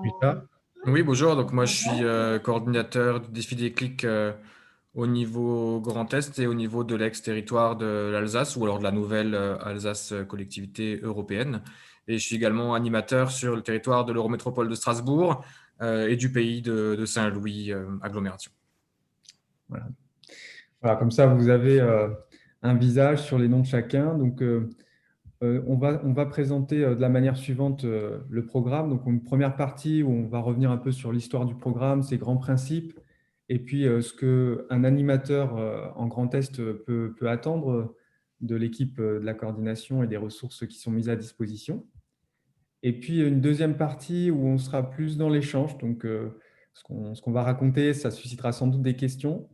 Lucas. Oui, bonjour. Donc moi, je suis coordinateur du défi des clics au niveau Grand Est et au niveau de l'ex-territoire de l'Alsace ou alors de la nouvelle Alsace collectivité européenne. Et je suis également animateur sur le territoire de l'Eurométropole de Strasbourg et du pays de Saint-Louis agglomération. Voilà. Voilà, comme ça, vous avez un visage sur les noms de chacun. Donc, on va présenter de la manière suivante le programme. Donc, une première partie où on va revenir un peu sur l'histoire du programme, ses grands principes, et puis ce qu'un animateur en Grand Est peut attendre de l'équipe de la coordination et des ressources qui sont mises à disposition. Et puis, une deuxième partie où on sera plus dans l'échange. Donc, ce qu'on va raconter, ça suscitera sans doute des questions.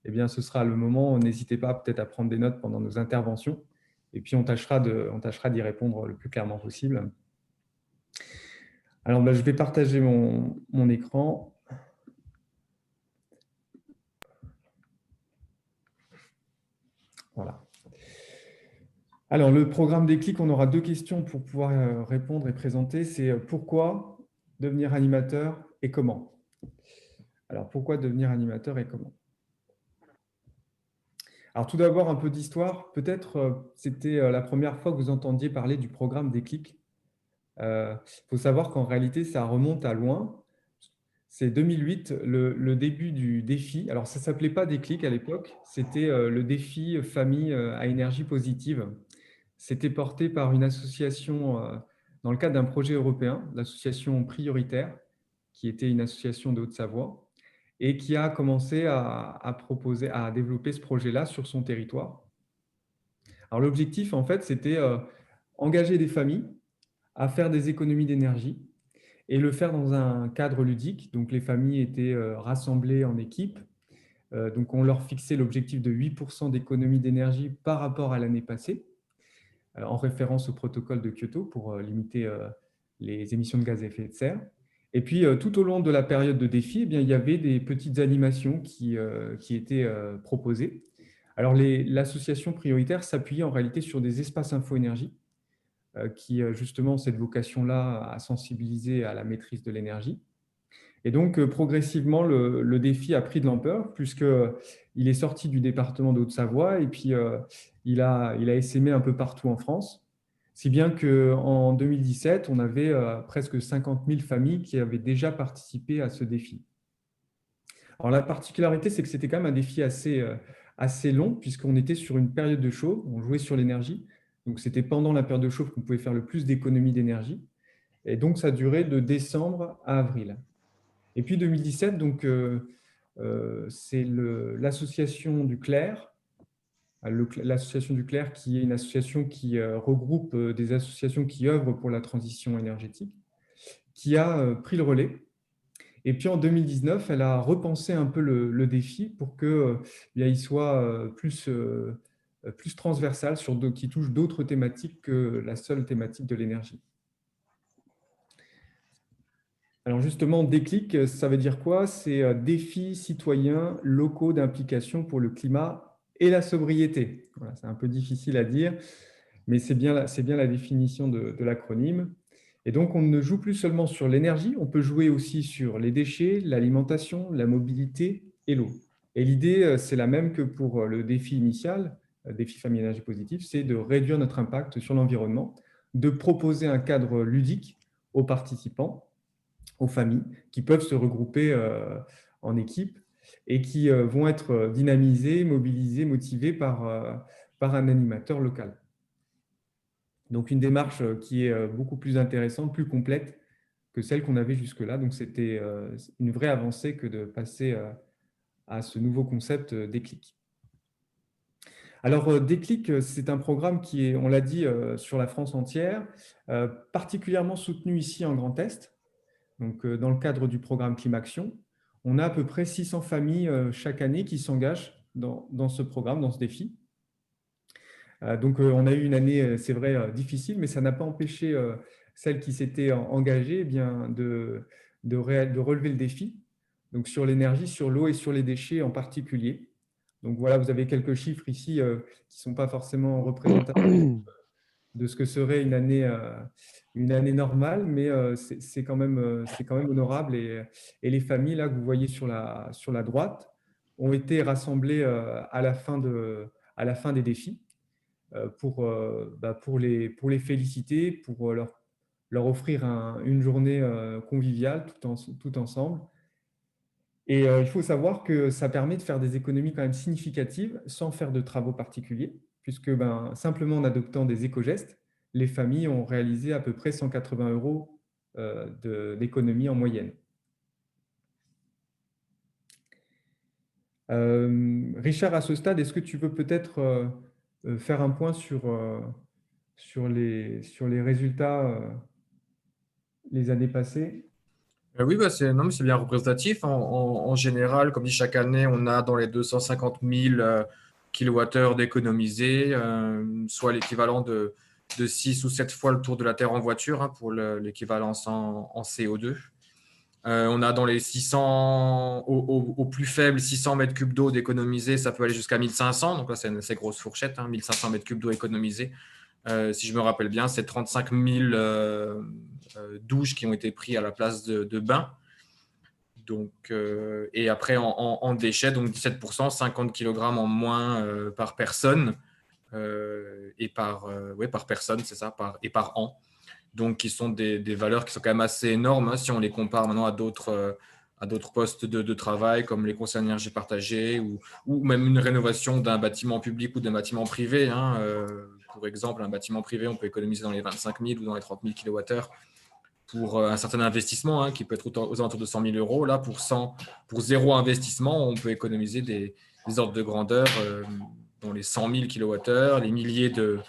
Eh bien, ce sera le moment, n'hésitez pas peut-être à prendre des notes pendant nos interventions. Et puis, on tâchera d'y répondre le plus clairement possible. Alors, je vais partager mon écran. Voilà. Alors, le programme Déclic, on aura deux questions pour pouvoir répondre et présenter. C'est pourquoi devenir animateur et comment? Alors, pourquoi devenir animateur et comment? Alors, tout d'abord, un peu d'histoire. Peut-être c'était la première fois que vous entendiez parler du programme Déclic. Il faut savoir qu'en réalité, ça remonte à loin. C'est 2008, le début du défi. Alors, ça ne s'appelait pas Déclic à l'époque. C'était le défi famille à énergie positive. C'était porté par une association dans le cadre d'un projet européen, l'association Prioritaire, qui était une association de Haute-Savoie, et qui a commencé à développer ce projet-là sur son territoire. Alors, l'objectif, en fait, c'était engager des familles à faire des économies d'énergie et le faire dans un cadre ludique. Donc, les familles étaient rassemblées en équipe. Donc, on leur fixait l'objectif de 8% d'économie d'énergie par rapport à l'année passée, en référence au protocole de Kyoto pour limiter les émissions de gaz à effet de serre. Et puis, tout au long de la période de défi, eh bien, il y avait des petites animations qui étaient proposées. Alors, l'association prioritaire s'appuyait en réalité sur des espaces info-énergie qui, justement, ont cette vocation-là à sensibiliser à la maîtrise de l'énergie. Et donc, progressivement, le défi a pris de l'ampleur puisqu'il est sorti du département de Haute-Savoie et puis il a essaimé un peu partout en France. Si bien qu'en 2017, on avait presque 50 000 familles qui avaient déjà participé à ce défi. Alors, la particularité, c'est que c'était quand même un défi assez long, puisqu'on était sur une période de chauffe, on jouait sur l'énergie. Donc, c'était pendant la période de chauffe qu'on pouvait faire le plus d'économies d'énergie. Et donc, ça durait de décembre à avril. Et puis, 2017, donc, c'est l'association du Clair, l'association du Clair qui est une association qui regroupe des associations qui œuvrent pour la transition énergétique, qui a pris le relais. Et puis en 2019, elle a repensé un peu le défi pour qu'il soit plus transversal, qui touche d'autres thématiques que la seule thématique de l'énergie. Alors justement, déclic, ça veut dire quoi? C'est défis citoyens locaux d'implication pour le climat et la sobriété. Voilà, c'est un peu difficile à dire, mais c'est bien la définition de l'acronyme. Et donc, on ne joue plus seulement sur l'énergie, on peut jouer aussi sur les déchets, l'alimentation, la mobilité et l'eau. Et l'idée, c'est la même que pour le défi initial, défi famille énergie positive, c'est de réduire notre impact sur l'environnement, de proposer un cadre ludique aux participants, aux familles, qui peuvent se regrouper en équipe et qui vont être dynamisés, mobilisés, motivés par un animateur local. Donc, une démarche qui est beaucoup plus intéressante, plus complète que celle qu'on avait jusque-là. Donc, c'était une vraie avancée que de passer à ce nouveau concept Déclic. Alors, Déclic, c'est un programme qui est, on l'a dit, sur la France entière, particulièrement soutenu ici en Grand Est. Donc, dans le cadre du programme Climaction, on a à peu près 600 familles chaque année qui s'engagent dans ce programme, dans ce défi. Donc, on a eu une année, c'est vrai, difficile, mais ça n'a pas empêché celles qui s'étaient engagées de relever le défi, donc sur l'énergie, sur l'eau et sur les déchets en particulier. Donc voilà, vous avez quelques chiffres ici qui ne sont pas forcément représentatifs de ce que serait une année normale, mais c'est quand même honorable. Et les familles là, que vous voyez sur la droite ont été rassemblées à la fin des défis pour les féliciter, pour leur offrir une journée conviviale tout ensemble. Et il faut savoir que ça permet de faire des économies quand même significatives sans faire de travaux particuliers, puisque simplement en adoptant des éco-gestes, les familles ont réalisé à peu près 180 euros d'économie en moyenne. Richard, à ce stade, est-ce que tu peux peut-être faire un point sur les résultats les années passées? Oui, bah non, mais c'est bien représentatif. En général, comme dit, chaque année, on a dans les 250 000 kilowattheures d'économisés, soit l'équivalent de 6 ou 7 fois le tour de la Terre en voiture, hein, pour l'équivalence en CO2. On a dans les 600, au plus faible, 600 mètres cubes d'eau d'économisés, ça peut aller jusqu'à 1500. Donc là, c'est une assez grosse fourchette, hein, 1500 mètres cubes d'eau économisés. Si je me rappelle bien, c'est 35 000 douches qui ont été prises à la place de bains. Donc, et après, en déchets, donc 17%, 50 kg en moins par personne, par personne, c'est ça, et par an. Donc, qui sont des valeurs qui sont quand même assez énormes, hein, si on les compare maintenant à d'autres postes de travail, comme les conseils d'énergie partagés, ou même une rénovation d'un bâtiment public ou d'un bâtiment privé, hein. Pour exemple, un bâtiment privé, on peut économiser dans les 25 000 ou dans les 30 000 kWh pour un certain investissement, hein, qui peut être aux alentours de 100 000 euros. Là, pour zéro investissement, on peut économiser des ordres de grandeur dans les 100 000 kWh, les milliers de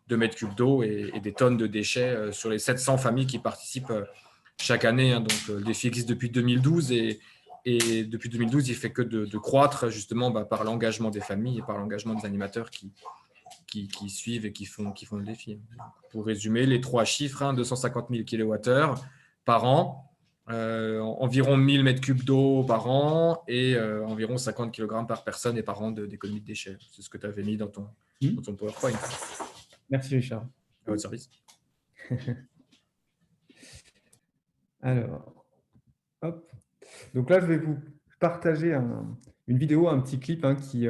mètres cubes d'eau et des tonnes de déchets sur les 700 familles qui participent chaque année, hein. Donc, le défi existe depuis 2012 et depuis 2012, il ne fait que de croître justement par l'engagement des familles et par l'engagement des animateurs qui suivent et qui font le défi. Pour résumer, les trois chiffres, hein, 250 000 kWh par an, environ 1000 mètres cubes d'eau par an et environ 50 kg par personne et par an d'économie de déchets. C'est ce que tu avais mis dans ton PowerPoint. Merci Richard. À votre service. Alors, hop. Donc là, je vais vous partager une vidéo, un petit clip, hein, qui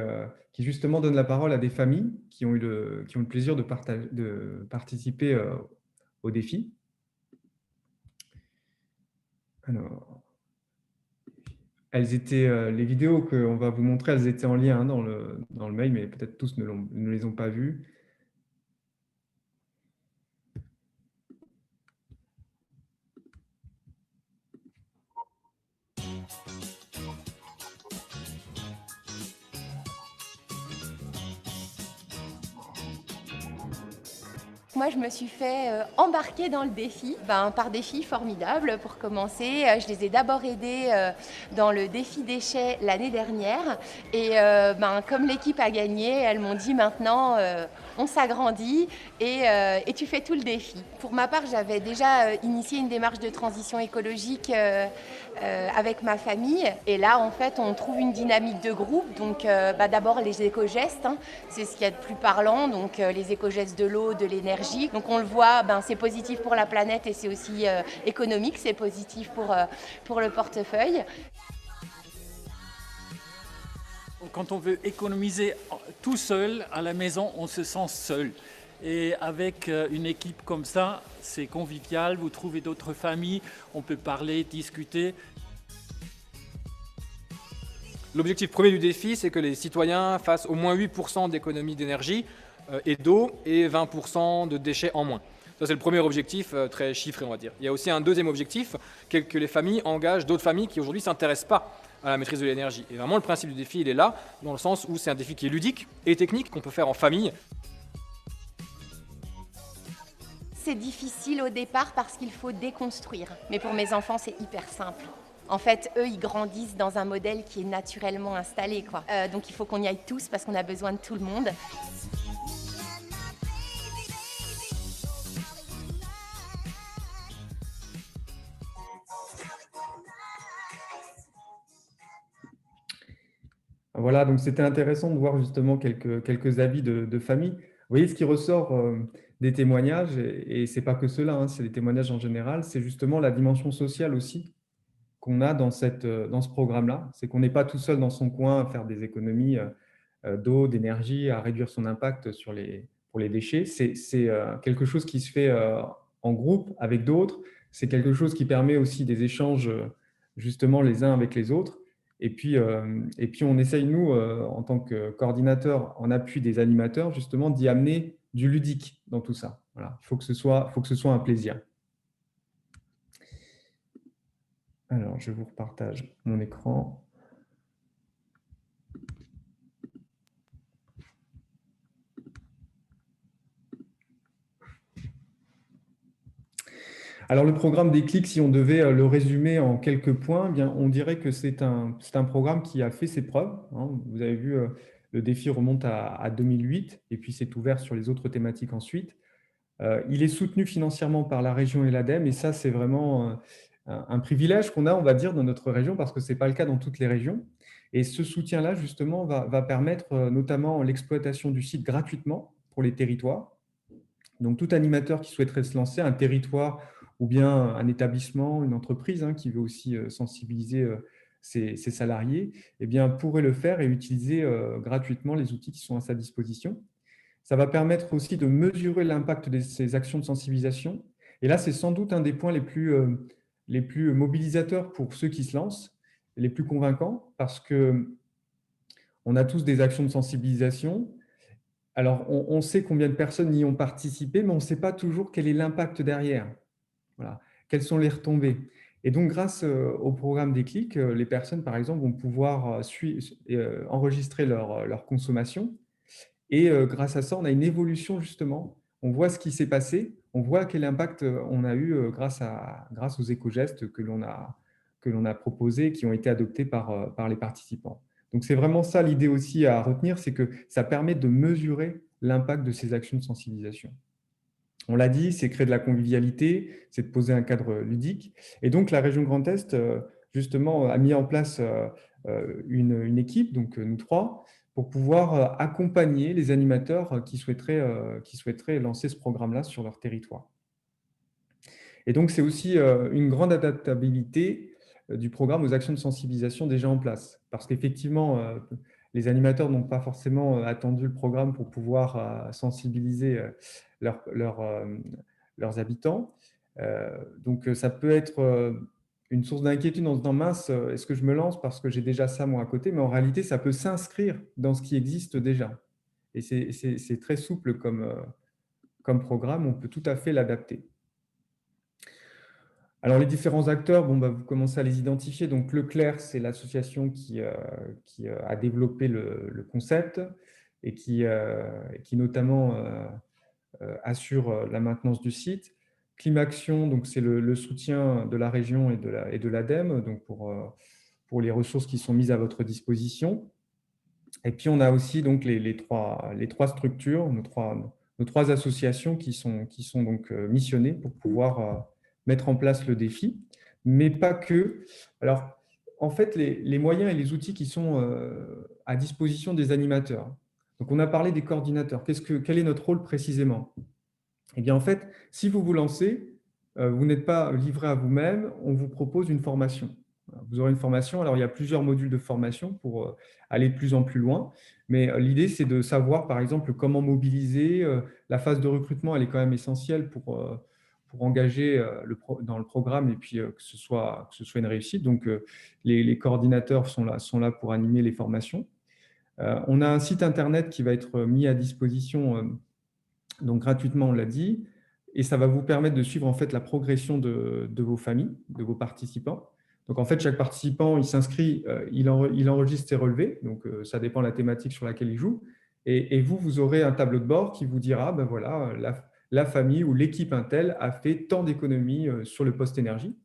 justement donne la parole à des familles qui ont eu le plaisir de participer au défi. Alors, les vidéos qu'on va vous montrer, elles étaient en lien, hein, dans le mail, mais peut-être tous ne les ont pas vues. Moi, je me suis fait embarquer dans le défi, par des filles formidables. Pour commencer, je les ai d'abord aidées dans le défi déchets l'année dernière. Et comme l'équipe a gagné, elles m'ont dit maintenant, on s'agrandit et tu fais tout le défi. Pour ma part, j'avais déjà initié une démarche de transition écologique avec ma famille. Et là, en fait, on trouve une dynamique de groupe. Donc, d'abord, les éco-gestes, hein, c'est ce qu'il y a de plus parlant. Donc, les éco-gestes de l'eau, de l'énergie. Donc on le voit, c'est positif pour la planète et c'est aussi économique, c'est positif pour le portefeuille. Quand on veut économiser tout seul à la maison, on se sent seul. Et avec une équipe comme ça, c'est convivial, vous trouvez d'autres familles, on peut parler, discuter. L'objectif premier du défi, c'est que les citoyens fassent au moins 8% d'économie d'énergie et d'eau et 20% de déchets en moins. Ça, c'est le premier objectif, très chiffré, on va dire. Il y a aussi un deuxième objectif, que les familles engagent d'autres familles qui aujourd'hui ne s'intéressent pas à la maîtrise de l'énergie. Et vraiment, le principe du défi, il est là, dans le sens où c'est un défi qui est ludique et technique, qu'on peut faire en famille. C'est difficile au départ parce qu'il faut déconstruire. Mais pour mes enfants, c'est hyper simple. En fait, eux, ils grandissent dans un modèle qui est naturellement installé, quoi. Donc il faut qu'on y aille tous parce qu'on a besoin de tout le monde. Voilà, donc c'était intéressant de voir justement quelques avis de famille. Vous voyez, ce qui ressort des témoignages, et ce n'est pas que cela, hein, c'est des témoignages en général, c'est justement la dimension sociale aussi qu'on a dans ce programme-là. C'est qu'on n'est pas tout seul dans son coin à faire des économies d'eau, d'énergie, à réduire son impact pour les déchets. C'est quelque chose qui se fait en groupe avec d'autres. C'est quelque chose qui permet aussi des échanges justement les uns avec les autres. Et puis on essaye, nous, en tant que coordinateur, en appui des animateurs, justement, d'y amener du ludique dans tout ça. Voilà. Il faut que ce soit un plaisir. Alors, je vous repartage mon écran. Alors, le programme Déclic, si on devait le résumer en quelques points, eh bien, on dirait que c'est un programme qui a fait ses preuves, hein. Vous avez vu, le défi remonte à 2008, et puis c'est ouvert sur les autres thématiques ensuite. Il est soutenu financièrement par la région et l'ADEME, et ça, c'est vraiment un privilège qu'on a, on va dire, dans notre région, parce que ce n'est pas le cas dans toutes les régions. Et ce soutien-là, justement, va permettre notamment l'exploitation du site gratuitement pour les territoires. Donc, tout animateur qui souhaiterait se lancer, un territoire ou bien un établissement, une entreprise, hein, qui veut aussi sensibiliser ses salariés, eh bien, pourrait le faire et utiliser gratuitement les outils qui sont à sa disposition. Ça va permettre aussi de mesurer l'impact de ces actions de sensibilisation. Et là, c'est sans doute un des points les plus mobilisateurs pour ceux qui se lancent, les plus convaincants, parce qu'on a tous des actions de sensibilisation. Alors, on sait combien de personnes y ont participé, mais on ne sait pas toujours quel est l'impact derrière. Voilà. Quelles sont les retombées? Et donc, grâce au programme Déclic, les personnes, par exemple, vont pouvoir enregistrer leur consommation. Et grâce à ça, on a une évolution, justement. On voit ce qui s'est passé, on voit quel impact on a eu grâce aux éco-gestes que l'on a proposés, qui ont été adoptés par les participants. Donc, c'est vraiment ça l'idée aussi à retenir, c'est que ça permet de mesurer l'impact de ces actions de sensibilisation. On l'a dit, c'est créer de la convivialité, c'est de poser un cadre ludique. Et donc, la région Grand Est, justement, a mis en place une équipe, donc nous trois, pour pouvoir accompagner les animateurs qui souhaiteraient lancer ce programme-là sur leur territoire. Et donc, c'est aussi une grande adaptabilité du programme aux actions de sensibilisation déjà en place. Parce qu'effectivement, les animateurs n'ont pas forcément attendu le programme pour pouvoir sensibiliser leurs habitants. Donc, ça peut être une source d'inquiétude en se disant « mince, est-ce que je me lance parce que j'ai déjà ça moi à côté ?» Mais en réalité, ça peut s'inscrire dans ce qui existe déjà. Et c'est très souple comme programme, on peut tout à fait l'adapter. Alors, les différents acteurs, vous commencez à les identifier. Donc, Leclerc, c'est l'association qui a développé le concept et qui notamment assure la maintenance du site. Climaction, donc c'est le soutien de la région et de l'ADEME, donc pour les ressources qui sont mises à votre disposition. Et puis, on a aussi donc les trois structures, nos trois associations qui sont donc missionnées pour pouvoir mettre en place le défi, mais pas que. Alors, en fait, les moyens et les outils qui sont à disposition des animateurs. Donc, on a parlé des coordinateurs. Quel est notre rôle précisément? Eh bien, en fait, si vous vous lancez, vous n'êtes pas livré à vous-même, on vous propose une formation. Vous aurez une formation. Alors, il y a plusieurs modules de formation pour aller de plus en plus loin. Mais l'idée, c'est de savoir, par exemple, comment mobiliser. La phase de recrutement, elle est quand même essentielle pour engager dans le programme et puis que ce soit une réussite. Donc, les coordinateurs sont là pour animer les formations. On a un site internet qui va être mis à disposition donc gratuitement, on l'a dit, et ça va vous permettre de suivre en fait la progression de vos familles, de vos participants. Donc, en fait, chaque participant, il s'inscrit, il enregistre ses relevés, donc ça dépend de la thématique sur laquelle il joue, et vous aurez un tableau de bord qui vous dira, voilà, la famille ou l'équipe Intel a fait tant d'économies sur le poste énergie,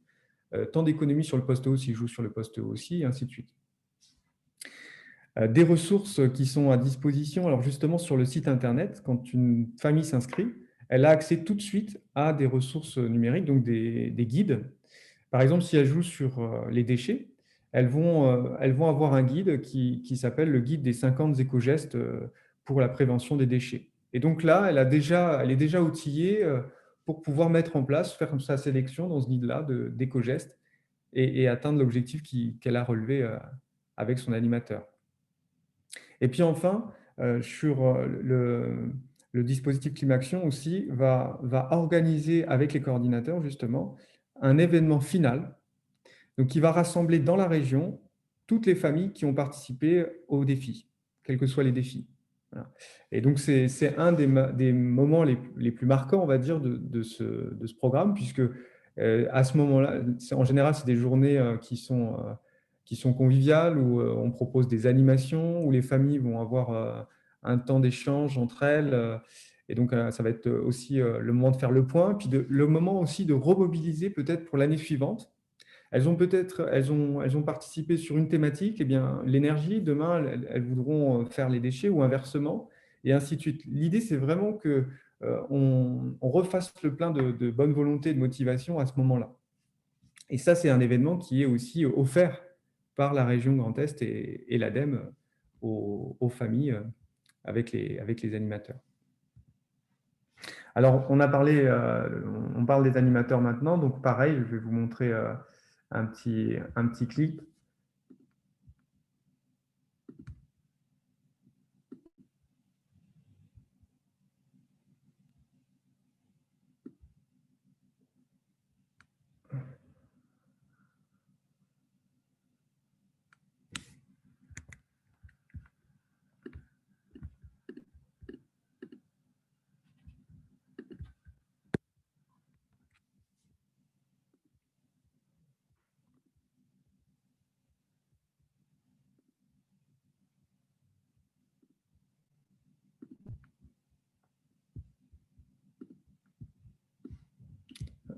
tant d'économies sur le poste eau s'il joue sur le poste eau aussi, et ainsi de suite. Des ressources qui sont à disposition. Alors justement, sur le site internet, quand une famille s'inscrit, elle a accès tout de suite à des ressources numériques, donc des guides. Par exemple, si elle joue sur les déchets, elles vont avoir un guide qui s'appelle le guide des 50 éco-gestes pour la prévention des déchets. Et donc là, elle est déjà outillée pour pouvoir mettre en place, faire sa sélection dans ce guide-là d'éco-gestes et atteindre l'objectif qu'elle a relevé avec son animateur. Et puis enfin, sur le dispositif Climaction aussi, va organiser avec les coordinateurs justement un événement final, donc qui va rassembler dans la région toutes les familles qui ont participé au défi, quels que soient les défis. Voilà. Et donc, c'est un des moments les plus marquants, on va dire, de ce programme, puisque à ce moment-là, en général, c'est des journées qui sont conviviales, où on propose des animations, où les familles vont avoir un temps d'échange entre elles. Et donc, ça va être aussi le moment de faire le point, puis le moment aussi de remobiliser peut-être pour l'année suivante. Elles ont participé sur une thématique, eh bien, l'énergie, demain, elles voudront faire les déchets ou inversement, et ainsi de suite. L'idée, c'est vraiment qu'on refasse le plein de bonne volonté et de motivation à ce moment-là. Et ça, c'est un événement qui est aussi offert par la région Grand Est et l'ADEME aux familles avec les animateurs. Alors, on parle des animateurs maintenant, donc pareil, je vais vous montrer un petit clip.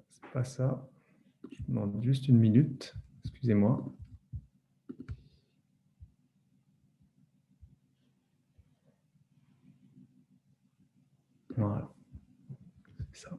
C'est pas ça. Je vous demande juste une minute. Excusez-moi. Voilà. C'est ça.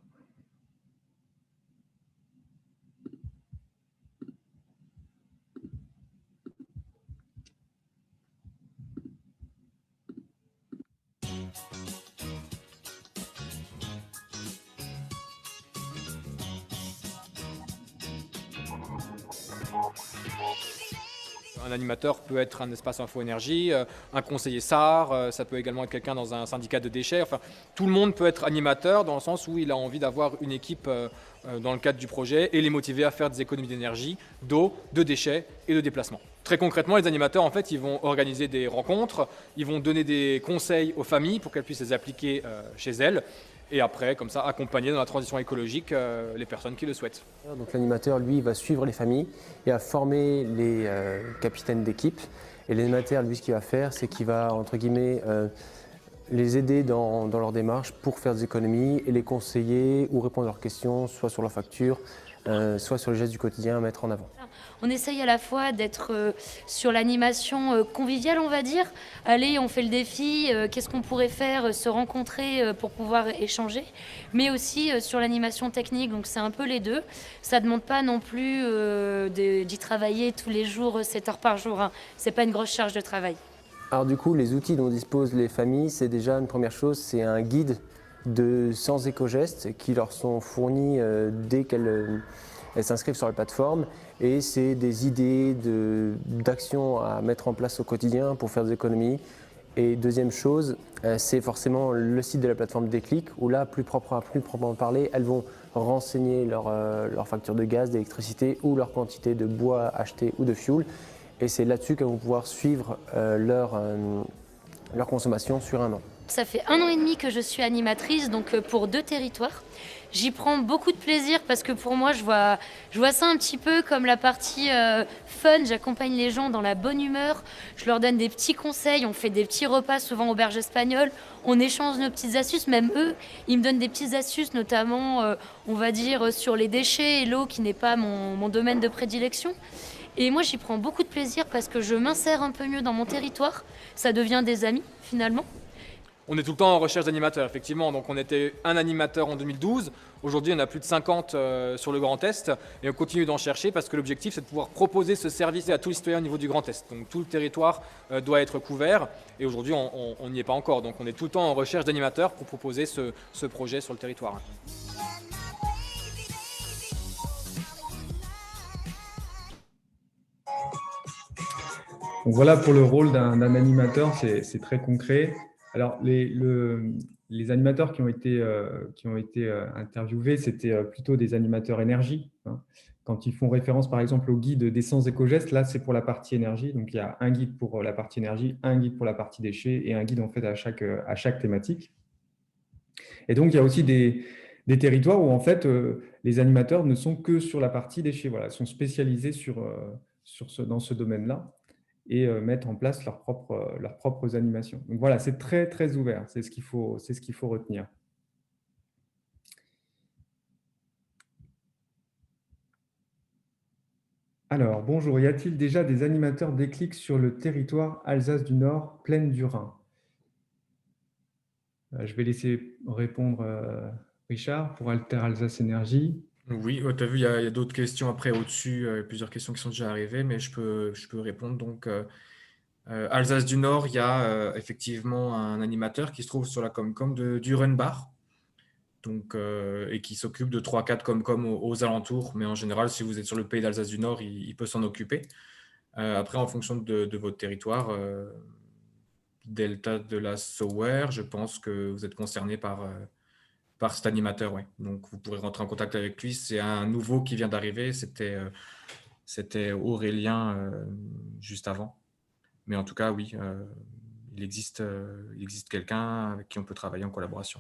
Un animateur peut être un espace info-énergie, un conseiller SAR, ça peut également être quelqu'un dans un syndicat de déchets. Enfin, tout le monde peut être animateur dans le sens où il a envie d'avoir une équipe dans le cadre du projet et les motiver à faire des économies d'énergie, d'eau, de déchets et de déplacement. Très concrètement, les animateurs, en fait, ils vont organiser des rencontres, ils vont donner des conseils aux familles pour qu'elles puissent les appliquer chez elles. Et après, comme ça, accompagner dans la transition écologique les personnes qui le souhaitent. Donc l'animateur, lui, va suivre les familles et va former les capitaines d'équipe. Et l'animateur, lui, ce qu'il va faire, c'est qu'il va, entre guillemets, les aider dans leur démarche pour faire des économies et les conseiller ou répondre à leurs questions, soit sur leurs factures, soit sur les gestes du quotidien à mettre en avant. On essaye à la fois d'être sur l'animation conviviale, on va dire. Allez, on fait le défi, qu'est-ce qu'on pourrait faire, se rencontrer pour pouvoir échanger. Mais aussi sur l'animation technique, donc c'est un peu les deux. Ça ne demande pas non plus d'y travailler tous les jours, 7 heures par jour. Hein. C'est pas une grosse charge de travail. Alors du coup, les outils dont disposent les familles, c'est déjà une première chose, c'est un guide de 100 éco-gestes qui leur sont fournis dès qu'elles s'inscrivent sur la plateforme. Et c'est des idées d'actions à mettre en place au quotidien pour faire des économies. Et deuxième chose, c'est forcément le site de la plateforme Déclic, où là, plus proprement parler, elles vont renseigner leur facture de gaz, d'électricité ou leur quantité de bois acheté ou de fioul. Et c'est là-dessus qu'elles vont pouvoir suivre leur consommation sur un an. Ça fait 1 an et demi que je suis animatrice, donc pour 2 territoires. J'y prends beaucoup de plaisir parce que pour moi, je vois ça un petit peu comme la partie fun. J'accompagne les gens dans la bonne humeur. Je leur donne des petits conseils. On fait des petits repas, souvent auberge espagnole. On échange nos petites astuces. Même eux, ils me donnent des petites astuces, notamment, on va dire, sur les déchets et l'eau, qui n'est pas mon domaine de prédilection. Et moi, j'y prends beaucoup de plaisir parce que je m'insère un peu mieux dans mon territoire. Ça devient des amis, finalement. On est tout le temps en recherche d'animateurs, effectivement. Donc on était un animateur en 2012. Aujourd'hui, on a plus de 50 sur le Grand Est. Et on continue d'en chercher parce que l'objectif, c'est de pouvoir proposer ce service à tous les citoyens au niveau du Grand Est. Donc tout le territoire doit être couvert. Et aujourd'hui, on n'y est pas encore. Donc on est tout le temps en recherche d'animateurs pour proposer ce projet sur le territoire. Donc voilà pour le rôle d'un animateur, c'est très concret. Alors, les animateurs qui ont été interviewés, c'était plutôt des animateurs énergie, hein. Quand ils font référence, par exemple, au guide des 100 éco-gestes, là, c'est pour la partie énergie. Donc, il y a un guide pour la partie énergie, un guide pour la partie déchets et un guide, en fait, à chaque thématique. Et donc, il y a aussi des territoires où, en fait, les animateurs ne sont que sur la partie déchets. Voilà, ils sont spécialisés dans ce domaine-là et mettre en place leurs propres animations. Donc voilà, c'est très, très ouvert. C'est ce qu'il faut retenir. Alors, bonjour. Y a-t-il déjà des animateurs déclic sur le territoire Alsace du Nord, Plaine du Rhin? Je vais laisser répondre Richard pour Alter Alsace Énergie. Oui, tu as vu, il y a d'autres questions après au-dessus, plusieurs questions qui sont déjà arrivées, mais je peux répondre. Donc, Alsace du Nord, il y a effectivement un animateur qui se trouve sur la Comcom du Runbar, donc, et qui s'occupe de 3-4 Comcom aux alentours. Mais en général, si vous êtes sur le pays d'Alsace du Nord, il peut s'en occuper. Après, en fonction de votre territoire, Delta de la Sauer, je pense que vous êtes concerné par cet animateur. Ouais. Donc, vous pourrez rentrer en contact avec lui. C'est un nouveau qui vient d'arriver. C'était Aurélien juste avant. Mais en tout cas, oui, il existe quelqu'un avec qui on peut travailler en collaboration.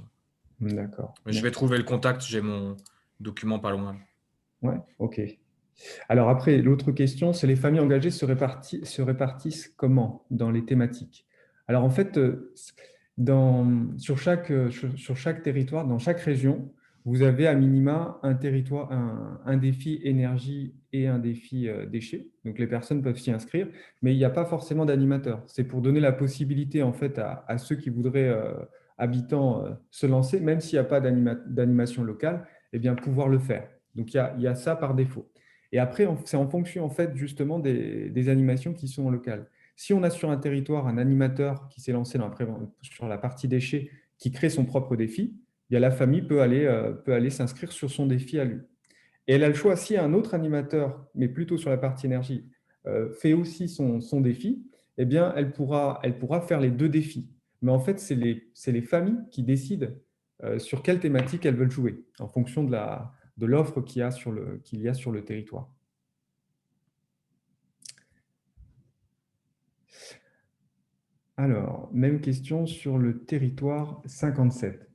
D'accord. Je vais trouver le contact, j'ai mon document pas loin. Ouais, ok. Alors après, l'autre question, c'est les familles engagées se répartissent comment dans les thématiques? Alors en fait, sur chaque territoire, dans chaque région, vous avez à minima un défi énergie et un défi déchets. Donc les personnes peuvent s'y inscrire, mais il n'y a pas forcément d'animateur. C'est pour donner la possibilité en fait à ceux qui voudraient, habitants, se lancer, même s'il n'y a pas d'animation locale, eh bien pouvoir le faire. Donc il y a ça par défaut. Et après, c'est en fonction en fait justement des animations qui sont locales. Si on a sur un territoire un animateur qui s'est lancé sur la partie déchets, qui crée son propre défi, la famille peut aller s'inscrire sur son défi à lui. Et elle a le choix, si un autre animateur, mais plutôt sur la partie énergie, fait aussi son défi, eh bien, elle pourra faire les deux défis. Mais en fait, c'est les familles qui décident sur quelle thématique elles veulent jouer, en fonction de l'offre qu'il y a sur le territoire. Alors, même question sur le territoire 57.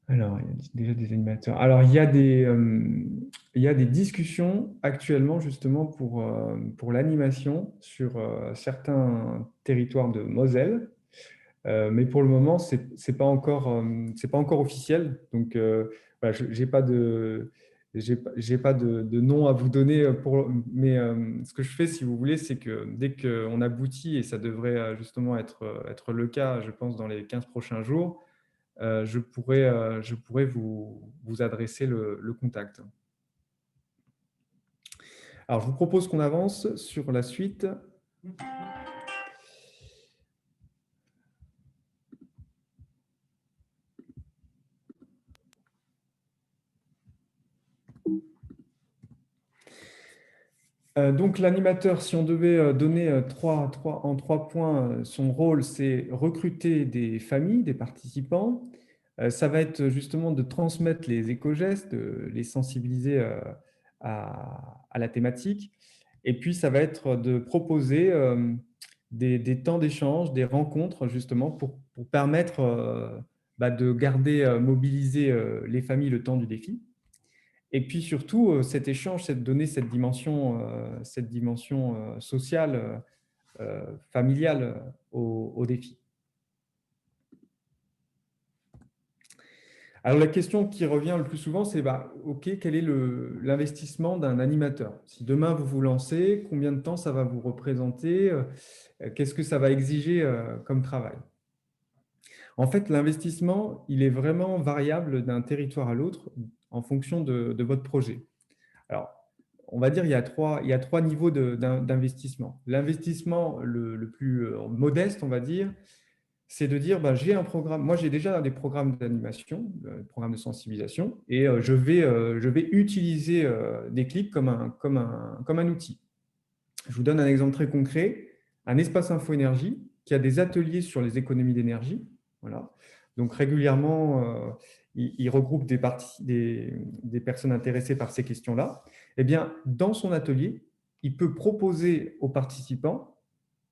Alors, il y a déjà des animateurs. Alors, il y a des discussions actuellement justement pour l'animation sur certains territoires de Moselle. Mais pour le moment, c'est pas encore officiel. Donc, voilà, j'ai pas de nom à vous donner mais ce que je fais, si vous voulez, c'est que dès qu'on aboutit, et ça devrait justement être le cas, je pense, dans les 15 prochains jours, je pourrais vous adresser le contact. Alors, je vous propose qu'on avance sur la suite. Donc, l'animateur, si on devait donner en 3 points son rôle, c'est recruter des familles, des participants. Ça va être justement de transmettre les éco-gestes, de les sensibiliser à la thématique. Et puis, ça va être de proposer des temps d'échange, des rencontres, justement, pour permettre de garder mobilisées les familles le temps du défi. Et puis surtout, cet échange, c'est de donner cette dimension sociale, familiale au défi. Alors, la question qui revient le plus souvent, c'est OK, quel est l'investissement d'un animateur? Si demain vous vous lancez, combien de temps ça va vous représenter? Qu'est-ce que ça va exiger comme travail? En fait, l'investissement, il est vraiment variable d'un territoire à l'autre en fonction de votre projet. Alors, on va dire il y a trois niveaux d'investissement. L'investissement le plus modeste, on va dire, c'est de dire, bah, j'ai un programme, moi j'ai déjà des programmes d'animation, des programmes de sensibilisation, et je vais utiliser Déclic comme un outil. Je vous donne un exemple très concret, un espace info-énergie qui a des ateliers sur les économies d'énergie. Voilà. Donc régulièrement, il regroupe des personnes intéressées par ces questions-là. Eh bien, dans son atelier, il peut proposer aux participants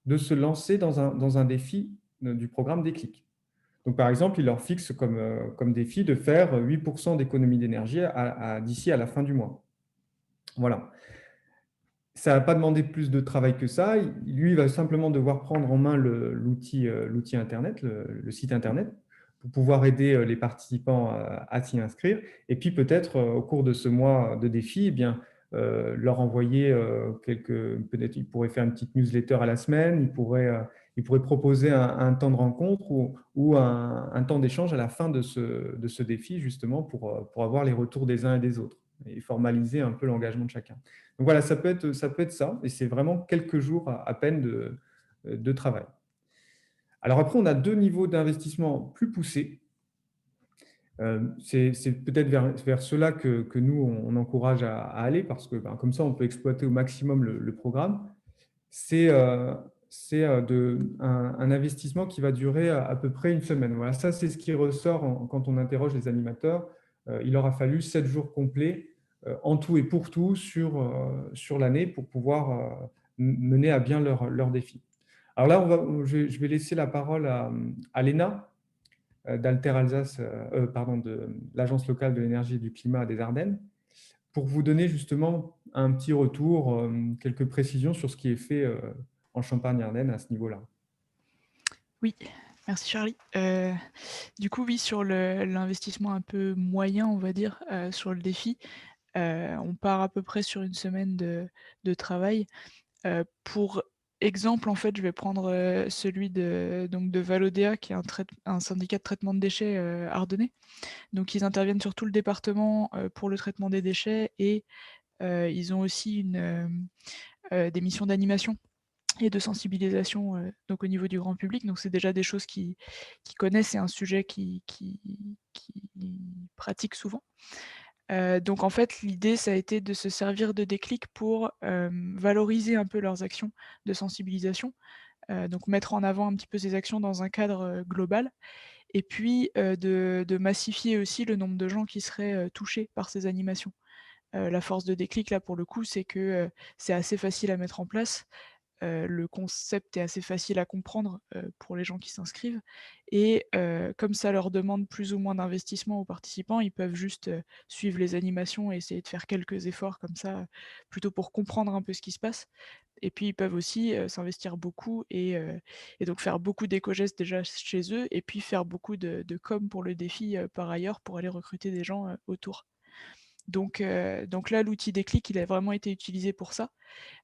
de se lancer dans un défi du programme Déclic. Donc, par exemple, il leur fixe comme défi de faire 8% d'économie d'énergie d'ici à la fin du mois. Voilà. Ça ne va pas demander plus de travail que ça. Lui, il va simplement devoir prendre en main l'outil Internet, le site Internet, pour pouvoir aider les participants à s'y inscrire. Et puis, peut-être, au cours de ce mois de défi, eh bien, leur envoyer peut-être il pourrait faire une petite newsletter à la semaine, il pourrait proposer un temps de rencontre ou un temps d'échange à la fin de ce défi, justement, pour avoir les retours des uns et des autres et formaliser un peu l'engagement de chacun. Donc voilà, ça peut être ça, et c'est vraiment quelques jours à peine de travail. Alors après, on a deux niveaux d'investissement plus poussés. C'est peut-être vers cela que nous, on encourage à aller, parce que comme ça, on peut exploiter au maximum le programme. C'est un investissement qui va durer à peu près une semaine. Voilà, ça, c'est ce qui ressort quand on interroge les animateurs. Il leur a fallu 7 jours complets en tout et pour tout sur l'année pour pouvoir mener à bien leur défi. Alors là, je vais laisser la parole à Léna d'Alter Alsace, de l'Agence locale de l'énergie et du climat des Ardennes, pour vous donner justement un petit retour, quelques précisions sur ce qui est fait en Champagne-Ardenne à ce niveau-là. Oui, merci Charlie. Du coup, oui, sur l'investissement un peu moyen, on va dire, sur le défi, on part à peu près sur une semaine de travail. Pour exemple, en fait, je vais prendre celui de Valodea, qui est un syndicat de traitement de déchets ardennais. Donc, ils interviennent sur tout le département pour le traitement des déchets, et ils ont aussi des missions d'animation et de sensibilisation donc au niveau du grand public. Donc, c'est déjà des choses qu'ils connaissent, c'est un sujet qu'ils pratiquent souvent. Donc en fait, l'idée, ça a été de se servir de Déclic pour valoriser un peu leurs actions de sensibilisation, donc mettre en avant un petit peu ces actions dans un cadre global, et puis de massifier aussi le nombre de gens qui seraient touchés par ces animations. La force de Déclic, là, pour le coup, c'est que c'est assez facile à mettre en place. Le concept est assez facile à comprendre pour les gens qui s'inscrivent, et comme ça leur demande plus ou moins d'investissement aux participants, ils peuvent juste suivre les animations et essayer de faire quelques efforts comme ça, plutôt pour comprendre un peu ce qui se passe. Et puis ils peuvent aussi s'investir beaucoup et donc faire beaucoup d'éco-gestes déjà chez eux, et puis faire beaucoup de com pour le défi par ailleurs, pour aller recruter des gens autour. Donc là, l'outil Déclic, il a vraiment été utilisé pour ça.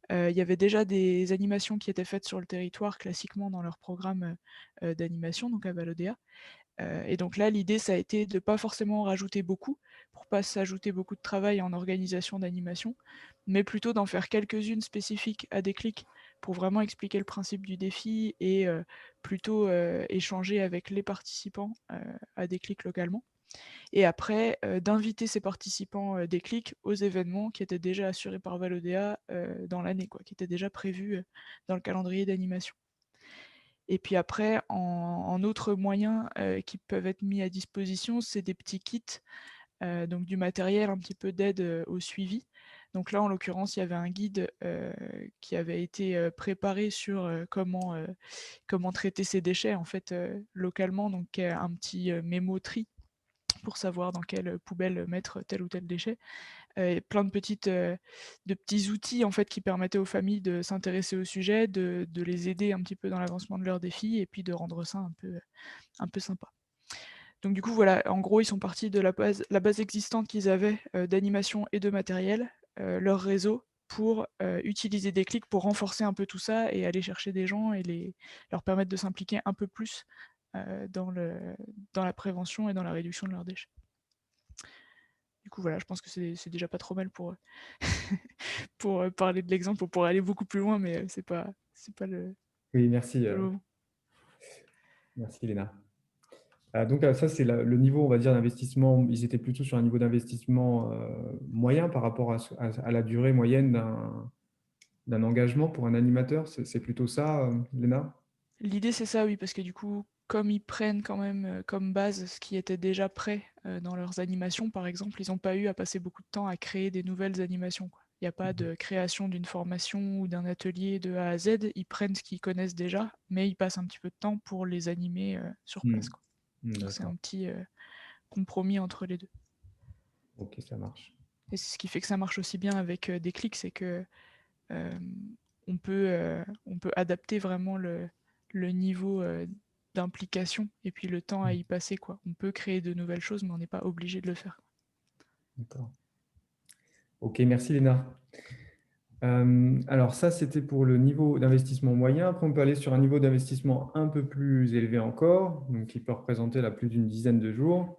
Il y avait déjà des animations qui étaient faites sur le territoire classiquement dans leur programme d'animation, donc à Valodea. Et donc là, l'idée, ça a été de ne pas forcément en rajouter beaucoup, pour pas s'ajouter beaucoup de travail en organisation d'animation, mais plutôt d'en faire quelques-unes spécifiques à Déclic pour vraiment expliquer le principe du défi et plutôt échanger avec les participants à Déclic localement. Et après, d'inviter ces participants Déclic aux événements qui étaient déjà assurés par Valodea dans l'année, qui étaient déjà prévus dans le calendrier d'animation. Et puis après, en autres moyens qui peuvent être mis à disposition, c'est des petits kits, donc du matériel, un petit peu d'aide au suivi. Donc là, en l'occurrence, il y avait un guide qui avait été préparé sur comment traiter ces déchets en fait localement, donc un petit mémo-tri pour savoir dans quelle poubelle mettre tel ou tel déchet. Plein de petits outils en fait, qui permettaient aux familles de s'intéresser au sujet, de les aider un petit peu dans l'avancement de leurs défis, et puis de rendre ça un peu sympa. Donc du coup, voilà, en gros, ils sont partis de la base existante qu'ils avaient d'animation et de matériel, leur réseau, pour utiliser Déclic pour renforcer un peu tout ça et aller chercher des gens et leur permettre de s'impliquer un peu plus dans la prévention et dans la réduction de leurs déchets. Du coup, voilà, je pense que c'est déjà pas trop mal pour, pour parler de l'exemple, on pourrait aller beaucoup plus loin, mais c'est pas le Oui, merci, moment. merci Léna. Donc ça, c'est le niveau, on va dire, d'investissement. Ils étaient plutôt sur un niveau d'investissement moyen par rapport à la durée moyenne d'un engagement pour un animateur. C'est plutôt ça, Léna? L'idée, c'est ça, oui, parce que du coup, comme ils prennent quand même comme base ce qui était déjà prêt dans leurs animations, par exemple, ils n'ont pas eu à passer beaucoup de temps à créer des nouvelles animations, quoi. Il n'y a pas de création d'une formation ou d'un atelier de A à Z. Ils prennent ce qu'ils connaissent déjà, mais ils passent un petit peu de temps pour les animer sur place, quoi. Donc c'est un petit compromis entre les deux. Ok, ça marche. Et c'est ce qui fait que ça marche aussi bien avec Déclic, c'est que on peut adapter vraiment le niveau d'implication et puis le temps à y passer, quoi. On peut créer de nouvelles choses, mais on n'est pas obligé de le faire. D'accord. Ok, merci Léna. Alors ça, c'était pour le niveau d'investissement moyen. Après, on peut aller sur un niveau d'investissement un peu plus élevé encore, donc qui peut représenter là, plus d'une dizaine de jours.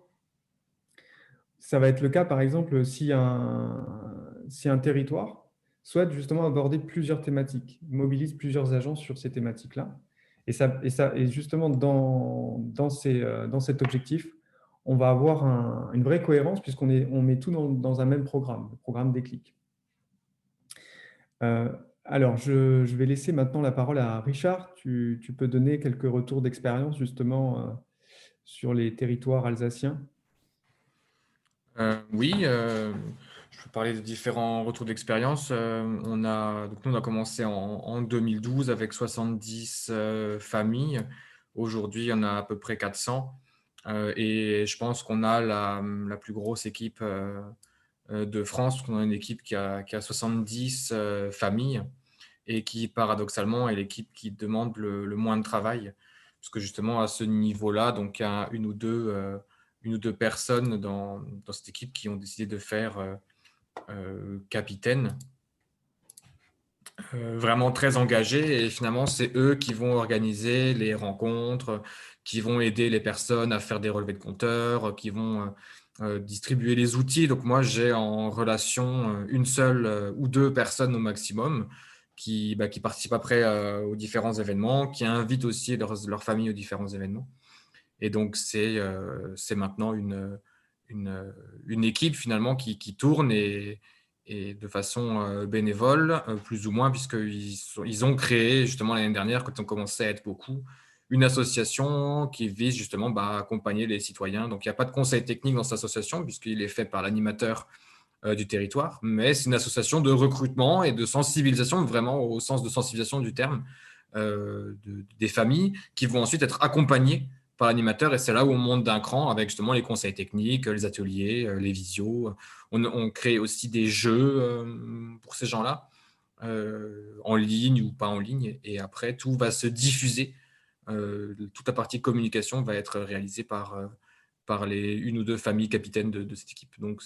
Ça va être le cas, par exemple, si un territoire souhaite justement aborder plusieurs thématiques, mobilise plusieurs agents sur ces thématiques-là. Et justement, dans cet objectif, on va avoir une vraie cohérence puisqu'on met tout dans un même programme, le programme Déclic. Alors, je vais laisser maintenant la parole à Richard. Tu peux donner quelques retours d'expérience justement sur les territoires alsaciens. Oui, je peux parler de différents retours d'expérience. Nous, on a commencé en 2012 avec 70 familles. Aujourd'hui, il y en a à peu près 400. Et je pense qu'on a la plus grosse équipe de France. On a une équipe qui a 70 familles et qui, paradoxalement, est l'équipe qui demande le moins de travail. Parce que justement, à ce niveau-là, donc il y a une ou deux personnes dans cette équipe qui ont décidé de faire capitaine, vraiment très engagés. Et finalement, c'est eux qui vont organiser les rencontres, qui vont aider les personnes à faire des relevés de compteurs, qui vont distribuer les outils. Donc moi, j'ai en relation une seule ou deux personnes au maximum qui participent après aux différents événements, qui invitent aussi leur famille aux différents événements. Et donc, c'est maintenant une équipe finalement qui tourne et de façon bénévole, plus ou moins, puisqu'ils ont créé justement l'année dernière, quand on commençait à être beaucoup, une association qui vise justement à accompagner les citoyens. Donc, il n'y a pas de conseil technique dans cette association, puisqu'il est fait par l'animateur du territoire, mais c'est une association de recrutement et de sensibilisation, vraiment au sens de sensibilisation du terme, des familles qui vont ensuite être accompagnées par l'animateur, et c'est là où on monte d'un cran avec justement les conseils techniques, les ateliers, les visios. On crée aussi des jeux pour ces gens-là, en ligne ou pas en ligne, et après tout va se diffuser. Toute la partie communication va être réalisée par les une ou deux familles capitaines de cette équipe. Donc,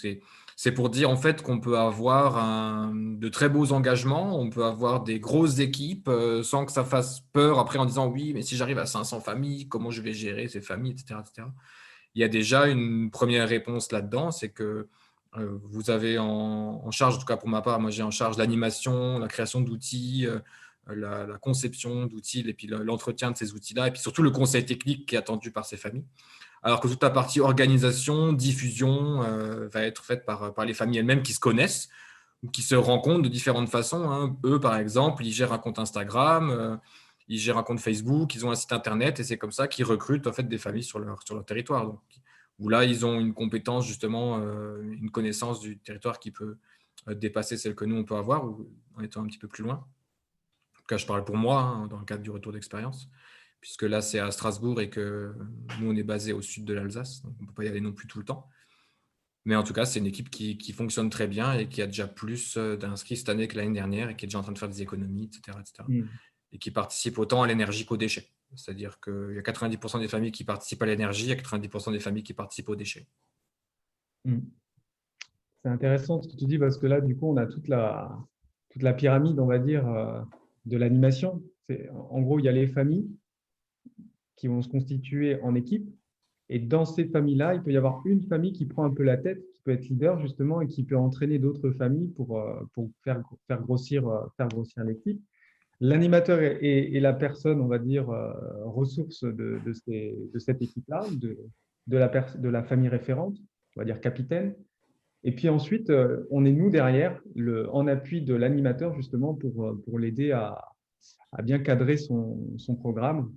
c'est pour dire en fait qu'on peut avoir de très beaux engagements, on peut avoir des grosses équipes sans que ça fasse peur après en disant oui, mais si j'arrive à 500 familles, comment je vais gérer ces familles, etc., etc. Il y a déjà une première réponse là-dedans, c'est que vous avez en charge, en tout cas pour ma part, moi j'ai en charge l'animation, la création d'outils, la conception d'outils et puis l'entretien de ces outils-là, et puis surtout le conseil technique qui est attendu par ces familles. Alors que toute la partie organisation, diffusion va être faite par les familles elles-mêmes qui se connaissent ou qui se rencontrent de différentes façons, hein. Eux, par exemple, ils gèrent un compte Instagram, ils gèrent un compte Facebook, ils ont un site internet et c'est comme ça qu'ils recrutent en fait, des familles sur leur territoire. Donc, où là, ils ont une compétence, justement, une connaissance du territoire qui peut dépasser celle que nous, on peut avoir ou en étant un petit peu plus loin. En tout cas, je parle pour moi, hein, dans le cadre du retour d'expérience, puisque là, c'est à Strasbourg et que nous, on est basé au sud de l'Alsace, donc on ne peut pas y aller non plus tout le temps. Mais en tout cas, c'est une équipe qui fonctionne très bien et qui a déjà plus d'inscrits cette année que l'année dernière et qui est déjà en train de faire des économies, etc. Et qui participe autant à l'énergie qu'aux déchets. C'est-à-dire qu'il y a 90% des familles qui participent à l'énergie, il y a 90% des familles qui participent aux déchets. C'est intéressant ce que tu dis parce que là, du coup, on a toute la pyramide, on va dire, de l'animation. En gros, il y a les familles qui vont se constituer en équipe. Et dans ces familles-là, il peut y avoir une famille qui prend un peu la tête, qui peut être leader justement et qui peut entraîner d'autres familles pour faire grossir l'équipe. L'animateur est la personne, on va dire, ressource de cette équipe-là, de la famille référente, on va dire capitaine. Et puis ensuite, on est nous derrière, en appui de l'animateur justement pour l'aider à bien cadrer son programme.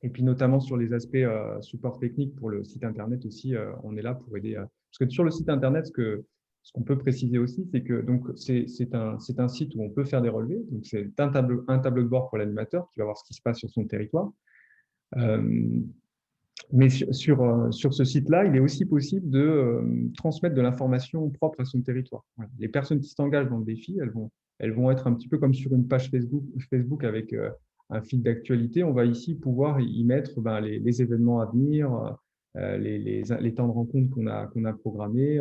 Et puis notamment sur les aspects support technique pour le site Internet aussi, on est là pour aider. Parce que sur le site Internet, ce qu'on peut préciser aussi, c'est que c'est un site où on peut faire des relevés. Donc c'est un tableau de bord pour l'animateur qui va voir ce qui se passe sur son territoire. Mais sur ce site-là, il est aussi possible de transmettre de l'information propre à son territoire. Voilà. Les personnes qui s'engagent dans le défi, elles vont être un petit peu comme sur une page Facebook avec un fil d'actualité. On va ici pouvoir y mettre les événements à venir, les temps de rencontre qu'on a programmés,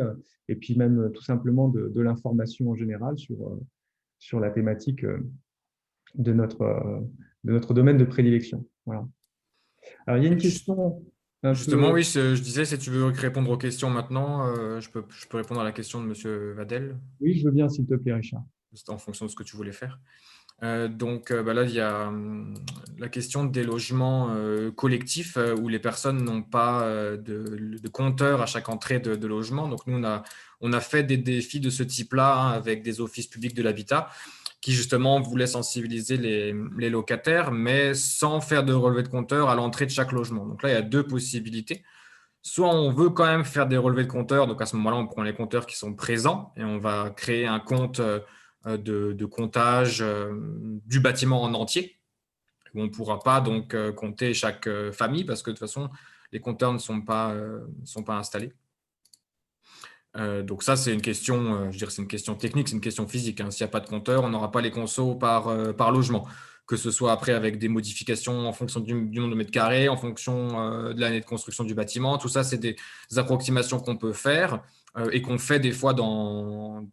et puis même tout simplement de l'information en général sur la thématique de notre domaine de prédilection. Voilà. Alors, il y a une question. Justement, oui, je disais, si tu veux répondre aux questions maintenant, je peux répondre à la question de M. Vadel. Oui, je veux bien, s'il te plaît, Richard. En fonction de ce que tu voulais faire. Donc là, il y a la question des logements collectifs où les personnes n'ont pas de compteur à chaque entrée de logement. Donc nous, on a fait des défis de ce type-là avec des offices publics de l'habitat qui justement voulaient sensibiliser les locataires, mais sans faire de relevé de compteur à l'entrée de chaque logement. Donc là, il y a deux possibilités. Soit on veut quand même faire des relevés de compteur, donc à ce moment-là, on prend les compteurs qui sont présents et on va créer un compte de comptage du bâtiment en entier, où on ne pourra pas donc compter chaque famille parce que de toute façon, les compteurs ne sont pas installés. Donc ça, c'est une question, je dirais, c'est une question technique, c'est une question physique. Hein. S'il n'y a pas de compteur, on n'aura pas les consos par logement, que ce soit après avec des modifications en fonction du nombre de mètres carrés, en fonction de l'année de construction du bâtiment. Tout ça, c'est des approximations qu'on peut faire et qu'on fait des fois dans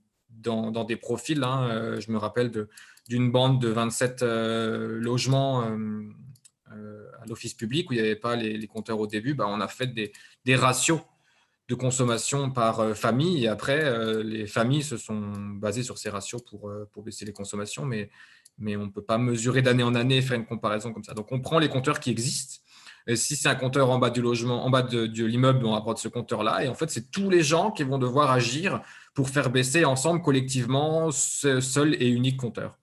des profils. Hein. Je me rappelle d'une bande de 27 logements à l'office public où il n'y avait pas les compteurs au début. On a fait des ratios de consommation par famille et après, les familles se sont basées sur ces ratios pour baisser les consommations, mais on ne peut pas mesurer d'année en année et faire une comparaison comme ça. Donc, on prend les compteurs qui existent. Et si c'est un compteur en bas du logement, en bas de l'immeuble, on rapporte ce compteur-là. Et en fait, c'est tous les gens qui vont devoir agir pour faire baisser ensemble, collectivement, ce seul et unique compteur.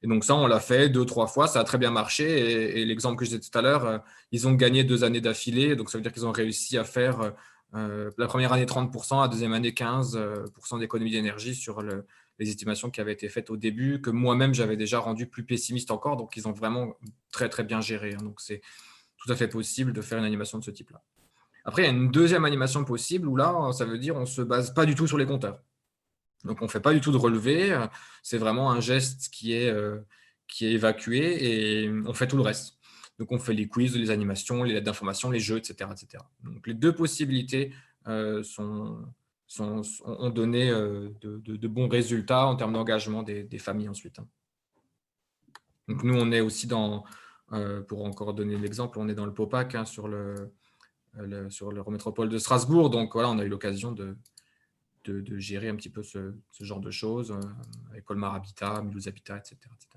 Et donc ça, on l'a fait 2-3 fois, ça a très bien marché. Et l'exemple que je disais tout à l'heure, ils ont gagné 2 années d'affilée. Donc ça veut dire qu'ils ont réussi à faire la première année 30%, la deuxième année 15% d'économie d'énergie sur les estimations qui avaient été faites au début, que moi-même, j'avais déjà rendu plus pessimiste encore. Donc, ils ont vraiment très, très bien géré. Hein. Donc, c'est tout à fait possible de faire une animation de ce type-là. Après, il y a une deuxième animation possible où là, ça veut dire on ne se base pas du tout sur les compteurs. Donc, on ne fait pas du tout de relevé. C'est vraiment un geste qui est évacué et on fait tout le reste. Donc, on fait les quiz, les animations, les lettres d'information, les jeux, etc., etc. Donc, les deux possibilités ont donné de bons résultats en termes d'engagement des familles ensuite. Donc, nous, on est aussi pour encore donner l'exemple, on est dans le POPAC sur l'Eurométropole de Strasbourg. Donc, voilà, on a eu l'occasion de gérer un petit peu ce genre de choses avec Colmar Habitat, Mulhouse Habitat, etc., etc.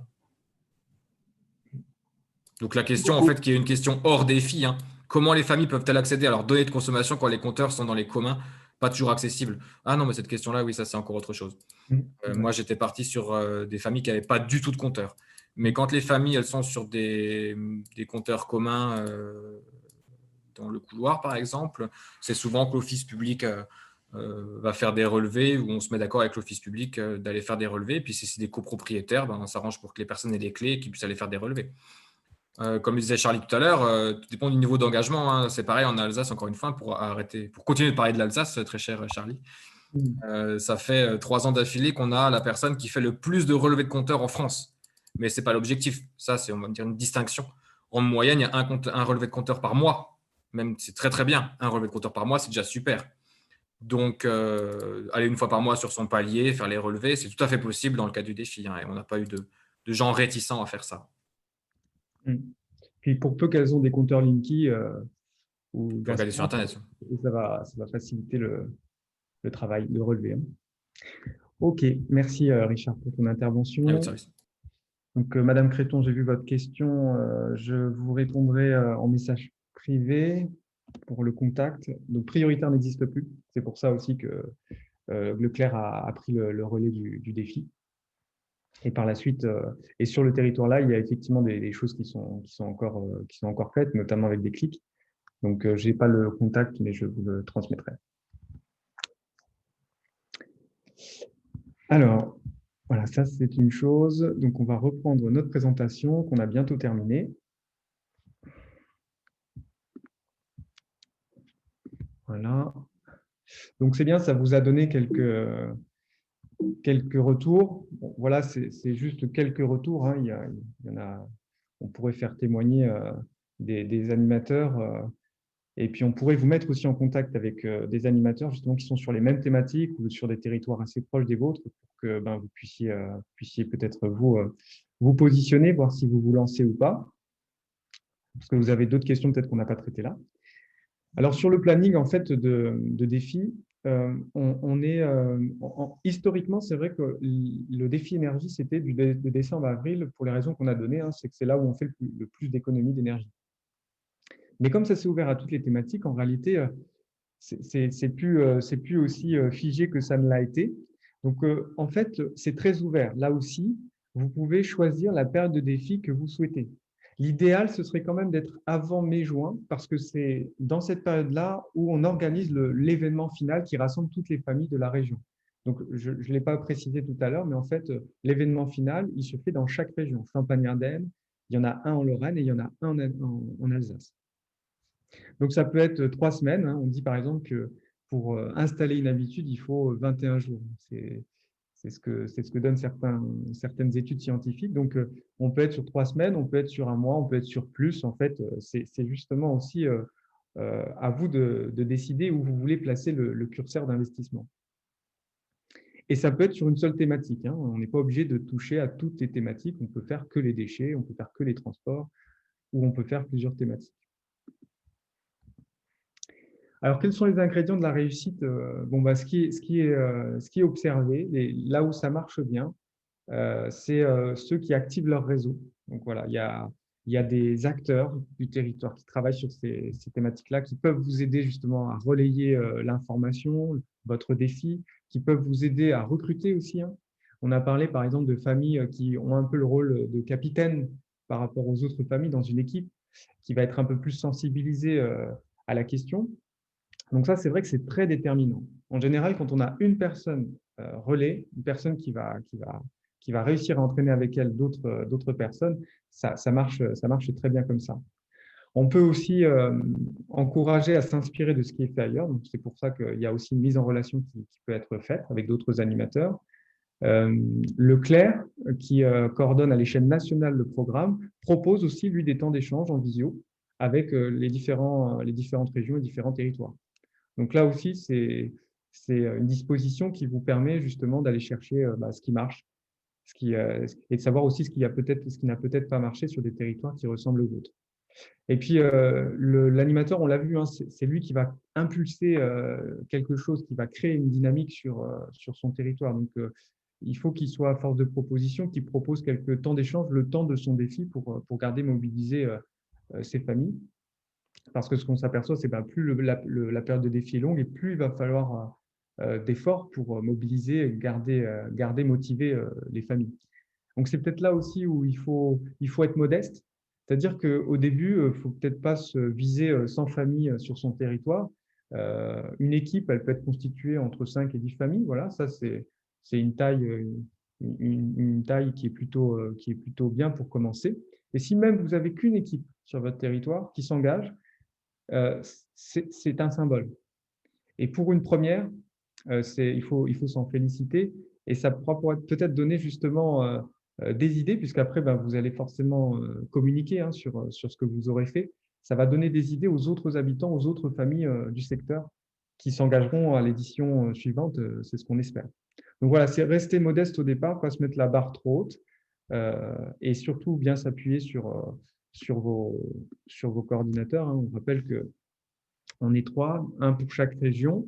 Donc, la question, en fait, qui est une question hors défi, hein, comment les familles peuvent-elles accéder à leurs données de consommation quand les compteurs sont dans les communs, pas toujours accessibles? Ah non, mais cette question-là, oui, ça, c'est encore autre chose. Moi, j'étais parti sur des familles qui n'avaient pas du tout de compteurs. Mais quand les familles, elles sont sur des compteurs communs dans le couloir, par exemple, c'est souvent que l'office public va faire des relevés, où on se met d'accord avec l'office public d'aller faire des relevés. Puis si c'est des copropriétaires, on s'arrange pour que les personnes aient les clés et qu'ils puissent aller faire des relevés. Comme disait Charlie tout à l'heure, tout dépend du niveau d'engagement. Hein. C'est pareil en Alsace, encore une fois, pour continuer de parler de l'Alsace, très cher Charlie. Ça fait 3 ans d'affilée qu'on a la personne qui fait le plus de relevés de compteurs en France. Mais ce n'est pas l'objectif. Ça, c'est, on va dire, une distinction. En moyenne, il y a un relevé de compteur par mois. Même, c'est très, très bien. Un relevé de compteur par mois, c'est déjà super. Donc, aller une fois par mois sur son palier, faire les relevés, c'est tout à fait possible dans le cadre du défi. Hein, et on n'a pas eu de gens réticents à faire ça. Puis pour peu qu'elles ont des compteurs Linky ou Faut regarder sur Gaspard, Internet. ça va faciliter le travail, le relevé. Hein. OK, merci Richard pour ton À intervention. votre service. Donc, Madame Créton, j'ai vu votre question. Je vous répondrai en message privé pour le contact. Donc, prioritaire n'existe plus. C'est pour ça aussi que Leclerc a pris le relais du défi. Et par la suite, et sur le territoire là, il y a effectivement des choses qui sont encore faites, notamment avec des clics. Donc, je n'ai pas le contact, mais je vous le transmettrai. Alors, voilà, ça c'est une chose. Donc, on va reprendre notre présentation qu'on a bientôt terminée. Voilà. Donc, c'est bien, ça vous a donné quelques retours. Bon, voilà, c'est juste quelques retours. Hein. Il y en a, on pourrait faire témoigner des animateurs. Et puis, on pourrait vous mettre aussi en contact avec des animateurs justement qui sont sur les mêmes thématiques ou sur des territoires assez proches des vôtres pour que vous puissiez peut-être vous positionner, voir si vous vous lancez ou pas. Parce que vous avez d'autres questions peut-être qu'on n'a pas traitées là. Alors, sur le planning en fait, de défis, historiquement, c'est vrai que le défi énergie, c'était de décembre à avril pour les raisons qu'on a données. Hein, c'est que c'est là où on fait le plus d'économies d'énergie. Mais comme ça s'est ouvert à toutes les thématiques, en réalité, c'est plus aussi figé que ça ne l'a été. Donc, en fait, c'est très ouvert. Là aussi, vous pouvez choisir la période de défi que vous souhaitez. L'idéal, ce serait quand même d'être avant mai-juin, parce que c'est dans cette période-là où on organise l'événement final qui rassemble toutes les familles de la région. Donc, je ne l'ai pas précisé tout à l'heure, mais en fait, l'événement final, il se fait dans chaque région. Champagne-Ardenne, il y en a un en Lorraine et il y en a un en Alsace. Donc, ça peut être 3 semaines. Hein. On dit par exemple que pour installer une habitude, il faut 21 jours. C'est ce que donnent certaines études scientifiques. Donc, on peut être sur 3 semaines, on peut être sur un mois, on peut être sur plus. En fait, c'est justement aussi à vous de décider où vous voulez placer le curseur d'investissement. Et ça peut être sur une seule thématique. Hein. On n'est pas obligé de toucher à toutes les thématiques. On peut faire que les déchets, on peut faire que les transports, ou on peut faire plusieurs thématiques. Alors, quels sont les ingrédients de la réussite? Ce qui est observé, là où ça marche bien, c'est ceux qui activent leur réseau. Donc voilà, il y a des acteurs du territoire qui travaillent sur ces thématiques-là, qui peuvent vous aider justement à relayer l'information, votre défi, qui peuvent vous aider à recruter aussi. Hein. On a parlé par exemple de familles qui ont un peu le rôle de capitaine par rapport aux autres familles dans une équipe, qui va être un peu plus sensibilisée à la question. Donc ça, c'est vrai que c'est très déterminant. En général, quand on a une personne relais, une personne qui va réussir à entraîner avec elle d'autres personnes, ça marche très bien comme ça. On peut aussi encourager à s'inspirer de ce qui est fait ailleurs. Donc c'est pour ça qu'il y a aussi une mise en relation qui peut être faite avec d'autres animateurs. Leclerc, qui coordonne à l'échelle nationale le programme, propose aussi, lui, des temps d'échange en visio avec les différentes régions et différents territoires. Donc là aussi, c'est une disposition qui vous permet justement d'aller chercher ce qui marche et de savoir aussi ce qui n'a peut-être pas marché sur des territoires qui ressemblent aux vôtres. Et puis, l'animateur, on l'a vu, hein, c'est lui qui va impulser quelque chose, qui va créer une dynamique sur son territoire. Donc, il faut qu'il soit à force de proposition, qu'il propose quelques temps d'échange, le temps de son défi pour garder mobilisé ses familles. Parce que ce qu'on s'aperçoit, c'est que plus la période de défi est longue et plus il va falloir d'efforts pour mobiliser et garder motivées les familles. Donc, c'est peut-être là aussi où il faut être modeste. C'est-à-dire qu'au début, il ne faut peut-être pas se viser 100 familles sur son territoire. Une équipe, elle peut être constituée entre 5 et 10 familles. Voilà, ça, c'est une taille qui est plutôt bien pour commencer. Et si même vous n'avez qu'une équipe sur votre territoire qui s'engage, c'est un symbole. Et pour une première, il faut s'en féliciter et ça pourra peut-être donner justement des idées, puisqu'après, vous allez forcément communiquer hein, sur ce que vous aurez fait. Ça va donner des idées aux autres habitants, aux autres familles du secteur qui s'engageront à l'édition suivante, c'est ce qu'on espère. Donc voilà, c'est rester modeste au départ, pas se mettre la barre trop haute et surtout bien s'appuyer sur sur vos coordinateurs. Hein. On rappelle qu'on est 3, un pour chaque région.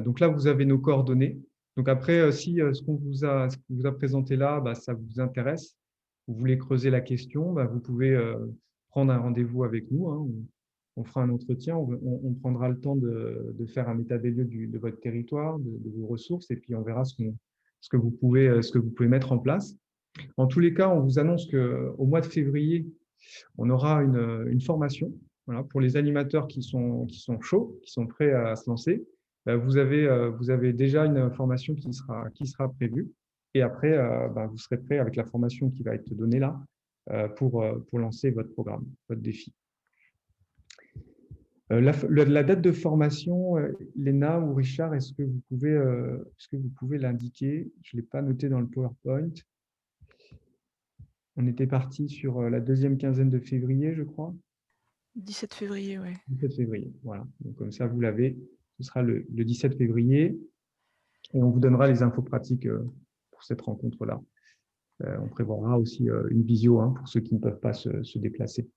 Donc là, vous avez nos coordonnées. Donc après, si ce qu'on vous a présenté là, ça vous intéresse, vous voulez creuser la question, vous pouvez prendre un rendez-vous avec nous. Hein. On fera un entretien, on prendra le temps de faire un état des lieux de votre territoire, de vos ressources, et puis on verra ce que vous pouvez mettre en place. En tous les cas, on vous annonce qu'au mois de février, on aura une formation, voilà, pour les animateurs qui sont chauds, qui sont prêts à se lancer. Vous avez déjà une formation qui sera prévue. Et après, vous serez prêt avec la formation qui va être donnée là pour lancer votre programme, votre défi. La date de formation, Léna ou Richard, est-ce que vous pouvez l'indiquer? Je ne l'ai pas noté dans le PowerPoint. On était parti sur la deuxième quinzaine de février, je crois. 17 février, oui. 17 février, voilà. Donc, comme ça, vous l'avez. Ce sera le 17 février. Et on vous donnera les infos pratiques pour cette rencontre-là. On prévoira aussi une visio pour ceux qui ne peuvent pas se déplacer.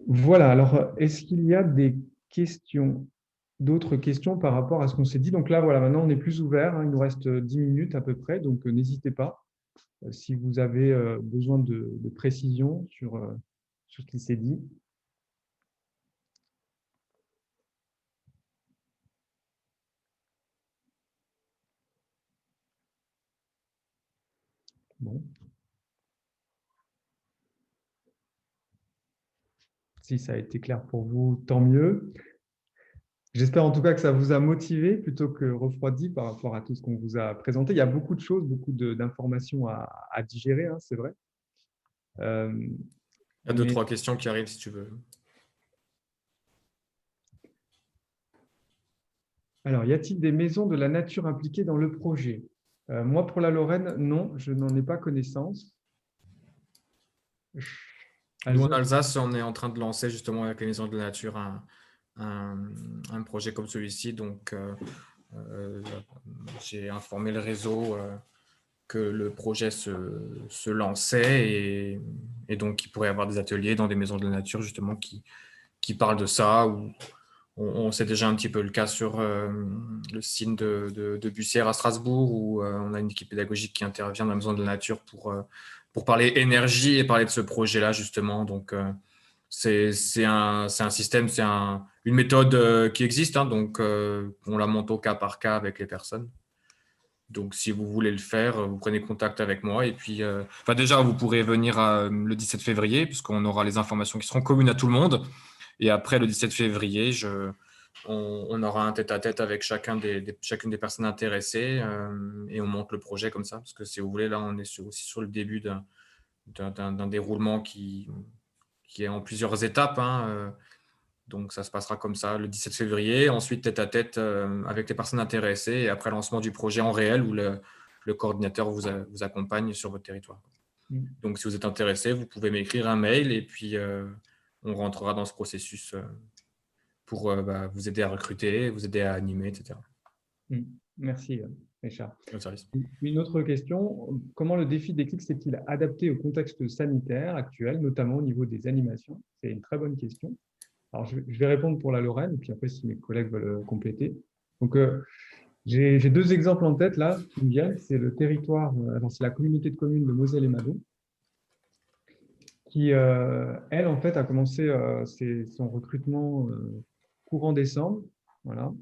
Voilà, alors est-ce qu'il y a d'autres questions par rapport à ce qu'on s'est dit? Donc là, voilà, maintenant on est plus ouvert, hein, il nous reste 10 minutes à peu près, donc n'hésitez pas si vous avez besoin de précision sur ce qui s'est dit. Bon. Si ça a été clair pour vous, tant mieux. J'espère en tout cas que ça vous a motivé plutôt que refroidi par rapport à tout ce qu'on vous a présenté. Il y a beaucoup de choses, beaucoup d'informations à digérer, hein, c'est vrai. Il y a 2-3 questions qui arrivent si tu veux. Alors, y a-t-il des maisons de la nature impliquées dans le projet? Moi, pour la Lorraine, non, je n'en ai pas connaissance. Nous, en Alsace, on est en train de lancer justement avec les maisons de la nature un projet comme celui-ci. Donc, j'ai informé le réseau que le projet se lançait et donc il pourrait y avoir des ateliers dans des maisons de la nature justement qui parlent de ça. On sait déjà un petit peu le cas sur le site de Bussière à Strasbourg où on a une équipe pédagogique qui intervient dans la maison de la nature pour parler énergie et parler de ce projet-là justement. Donc, c'est un système, c'est une méthode qui existe, hein, donc on la monte au cas par cas avec les personnes. Donc, si vous voulez le faire, vous prenez contact avec moi. Et puis, déjà, vous pourrez venir le 17 février, puisqu'on aura les informations qui seront communes à tout le monde. Et après, le 17 février, on aura un tête-à-tête avec chacune des personnes intéressées et on monte le projet comme ça. Parce que si vous voulez, là, on est aussi sur le début d'un déroulement qui est en plusieurs étapes. Hein, donc, ça se passera comme ça le 17 février. Ensuite, tête-à-tête avec les personnes intéressées et après lancement du projet en réel où le coordinateur vous accompagne sur votre territoire. Donc, si vous êtes intéressé, vous pouvez m'écrire un mail et puis on rentrera dans ce processus pour vous aider à recruter, vous aider à animer, etc. Merci, Richard. Au service. Une autre question, comment le défi Déclic s'est-il adapté au contexte sanitaire actuel, notamment au niveau des animations? C'est une très bonne question. Alors, je vais répondre pour la Lorraine, et puis après, si mes collègues veulent compléter. Donc, j'ai 2 exemples en tête, là, qui me viennent. C'est le territoire, c'est la communauté de communes de Moselle et Madon, qui, elle, en fait, a commencé son recrutement courant décembre. Voilà.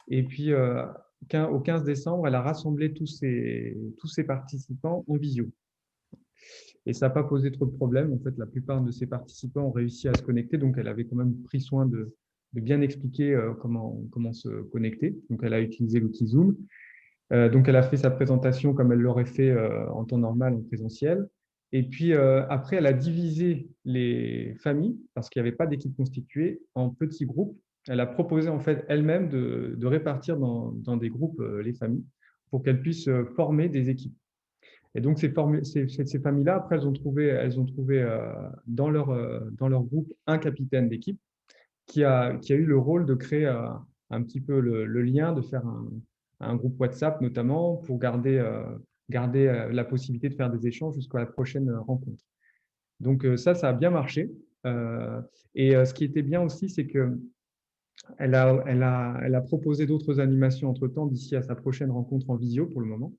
Et puis, au 15 décembre, elle a rassemblé tous ses participants en visio. Et ça n'a pas posé trop de problèmes. En fait, la plupart de ses participants ont réussi à se connecter. Donc, elle avait quand même pris soin de bien expliquer comment se connecter. Donc, elle a utilisé l'outil Zoom. Donc, elle a fait sa présentation comme elle l'aurait fait en temps normal, en présentiel. Et puis, après, elle a divisé les familles, parce qu'il n'y avait pas d'équipe constituée, en petits groupes. Elle a proposé en fait elle-même de répartir dans des groupes les familles pour qu'elles puissent former des équipes. Et donc, ces familles-là, après, elles ont trouvé dans leur groupe un capitaine d'équipe qui a eu le rôle de créer un petit peu le lien, de faire un groupe WhatsApp notamment pour garder la possibilité de faire des échanges jusqu'à la prochaine rencontre. Donc ça a bien marché. Ce qui était bien aussi, c'est que elle a proposé d'autres animations entre-temps d'ici à sa prochaine rencontre en visio pour le moment.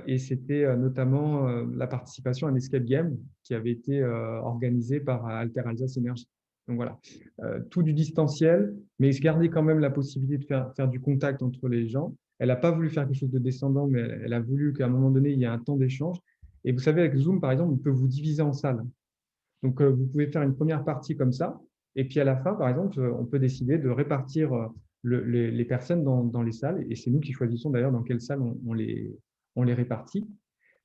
Et c'était notamment la participation à un escape game qui avait été organisé par Alter Alsace Énergie. Donc voilà, tout du distanciel, mais garder quand même la possibilité de faire du contact entre les gens. Elle n'a pas voulu faire quelque chose de descendant, mais elle a voulu qu'à un moment donné, il y ait un temps d'échange. Et vous savez, avec Zoom, par exemple, on peut vous diviser en salles. Donc, vous pouvez faire une première partie comme ça. Et puis, à la fin, par exemple, on peut décider de répartir les personnes dans les salles. Et c'est nous qui choisissons d'ailleurs dans quelle salle on les répartit.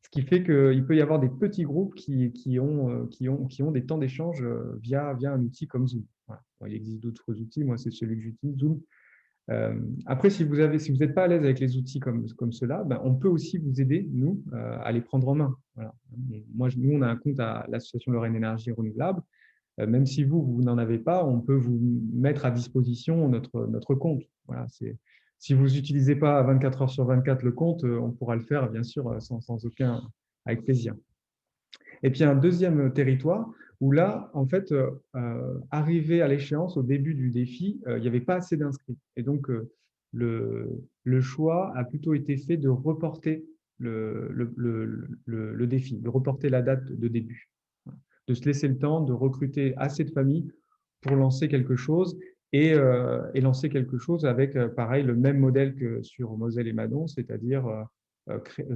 Ce qui fait qu'il peut y avoir des petits groupes qui ont des temps d'échange via un outil comme Zoom. Voilà. Bon, il existe d'autres outils. Moi, c'est celui que j'utilise, Zoom. Après, si vous n'êtes pas à l'aise avec les outils comme cela, ben, on peut aussi vous aider, nous, à les prendre en main. Voilà. Nous, on a un compte à l'association Lorraine Énergie Renouvelable. Même si vous n'en avez pas, on peut vous mettre à disposition notre compte. Voilà, si vous n'utilisez pas 24 heures sur 24 le compte, on pourra le faire, bien sûr, avec plaisir. Et puis, un deuxième territoire où là, en fait, arrivé à l'échéance, au début du défi, il n'y avait pas assez d'inscrits. Et donc, le choix a plutôt été fait de reporter le défi, de reporter la date de début, de se laisser le temps de recruter assez de familles pour lancer quelque chose et lancer quelque chose avec, pareil, le même modèle que sur Moselle et Madon, c'est-à-dire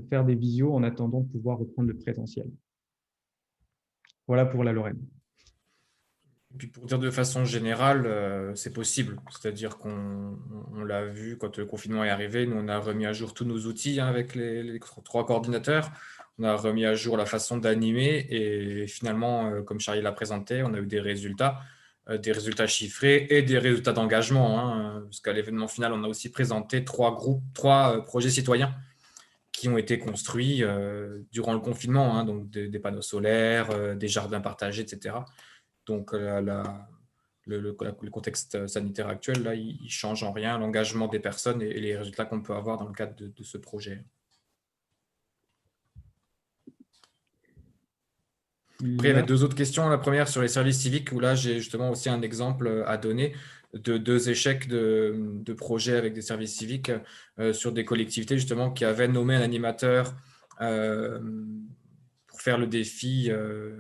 faire des visios en attendant de pouvoir reprendre le présentiel. Voilà pour la Lorraine. Et puis pour dire de façon générale, c'est possible. C'est-à-dire qu'on l'a vu quand le confinement est arrivé, nous on a remis à jour tous nos outils avec les 3 coordinateurs. On a remis à jour la façon d'animer et finalement, comme Charlie l'a présenté, on a eu des résultats chiffrés et des résultats d'engagement. Parce qu'à l'événement final, on a aussi présenté 3 projets citoyens qui ont été construits durant le confinement, donc des panneaux solaires, des jardins partagés, etc. Donc, le contexte sanitaire actuel, là, il ne change en rien l'engagement des personnes et les résultats qu'on peut avoir dans le cadre de ce projet. Après, il y avait 2 autres questions. La première sur les services civiques, où là, j'ai justement aussi un exemple à donner de 2 échecs de projets avec des services civiques sur des collectivités justement qui avaient nommé un animateur pour faire le défi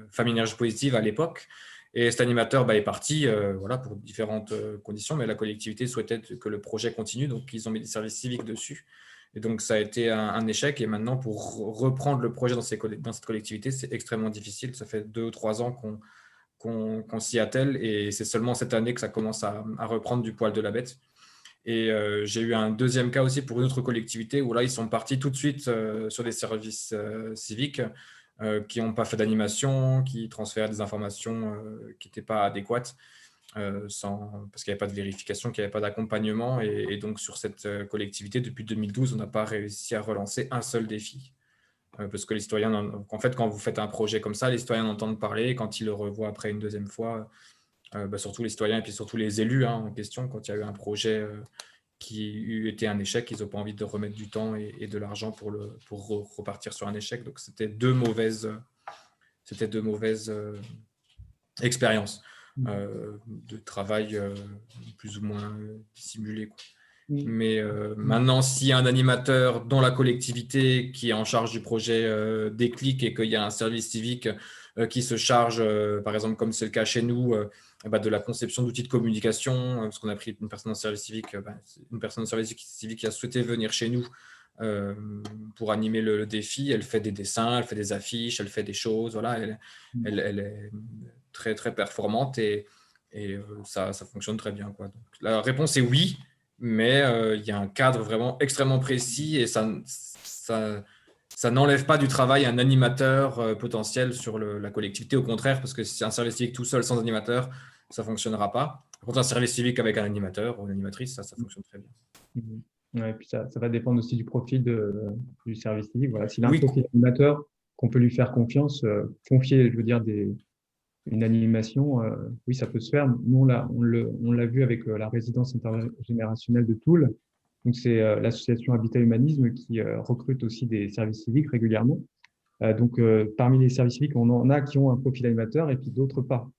Famille Énergie Positive à l'époque. Et cet animateur est parti voilà, pour différentes conditions, mais la collectivité souhaitait que le projet continue, donc ils ont mis des services civiques dessus. Et donc, ça a été un échec. Et maintenant, pour reprendre le projet dans cette collectivité, c'est extrêmement difficile. Ça fait 2 ou 3 ans qu'on s'y attelle et c'est seulement cette année que ça commence à reprendre du poil de la bête. Et j'ai eu un deuxième cas aussi pour une autre collectivité où là, ils sont partis tout de suite sur des services civiques qui n'ont pas fait d'animation, qui transfèrent des informations qui n'étaient pas adéquates. Parce qu'il n'y avait pas de vérification, qu'il n'y avait pas d'accompagnement. Et donc, sur cette collectivité, depuis 2012, on n'a pas réussi à relancer un seul défi. Parce que les citoyens, en fait, quand vous faites un projet comme ça, les citoyens entendent parler. Et quand ils le revoient après une deuxième fois, surtout les citoyens et puis surtout les élus en question, quand il y a eu un projet qui était un échec, ils n'ont pas envie de remettre du temps et de l'argent pour repartir sur un échec. Donc, c'était 2 mauvaises expériences. De travail plus ou moins dissimulé. Mais maintenant, s'il y a un animateur dans la collectivité qui est en charge du projet Déclic et qu'il y a un service civique qui se charge, par exemple, comme c'est le cas chez nous, de la conception d'outils de communication, parce qu'on a pris une personne en service civique, une personne en service civique qui a souhaité venir chez nous pour animer le défi. Elle fait des dessins, elle fait des affiches, elle fait des choses. Voilà, elle est très, très performante et ça fonctionne très bien, quoi. Donc, la réponse est oui, mais il y a un cadre vraiment extrêmement précis et ça n'enlève pas du travail un animateur potentiel sur la collectivité. Au contraire, parce que si c'est un service civique tout seul sans animateur, ça ne fonctionnera pas. Par contre, un service civique avec un animateur ou une animatrice, ça fonctionne très bien. Ouais, et puis ça va dépendre aussi du profil du service civique. Voilà, s'il a un profil animateur, qu'on peut lui faire confiance, confier, je veux dire, une animation, oui, ça peut se faire. Nous, on l'a vu avec la résidence intergénérationnelle de Toul. Donc, c'est l'association Habitat Humanisme qui recrute aussi des services civiques régulièrement. Donc, parmi les services civiques, on en a qui ont un profil animateur et puis d'autres pas.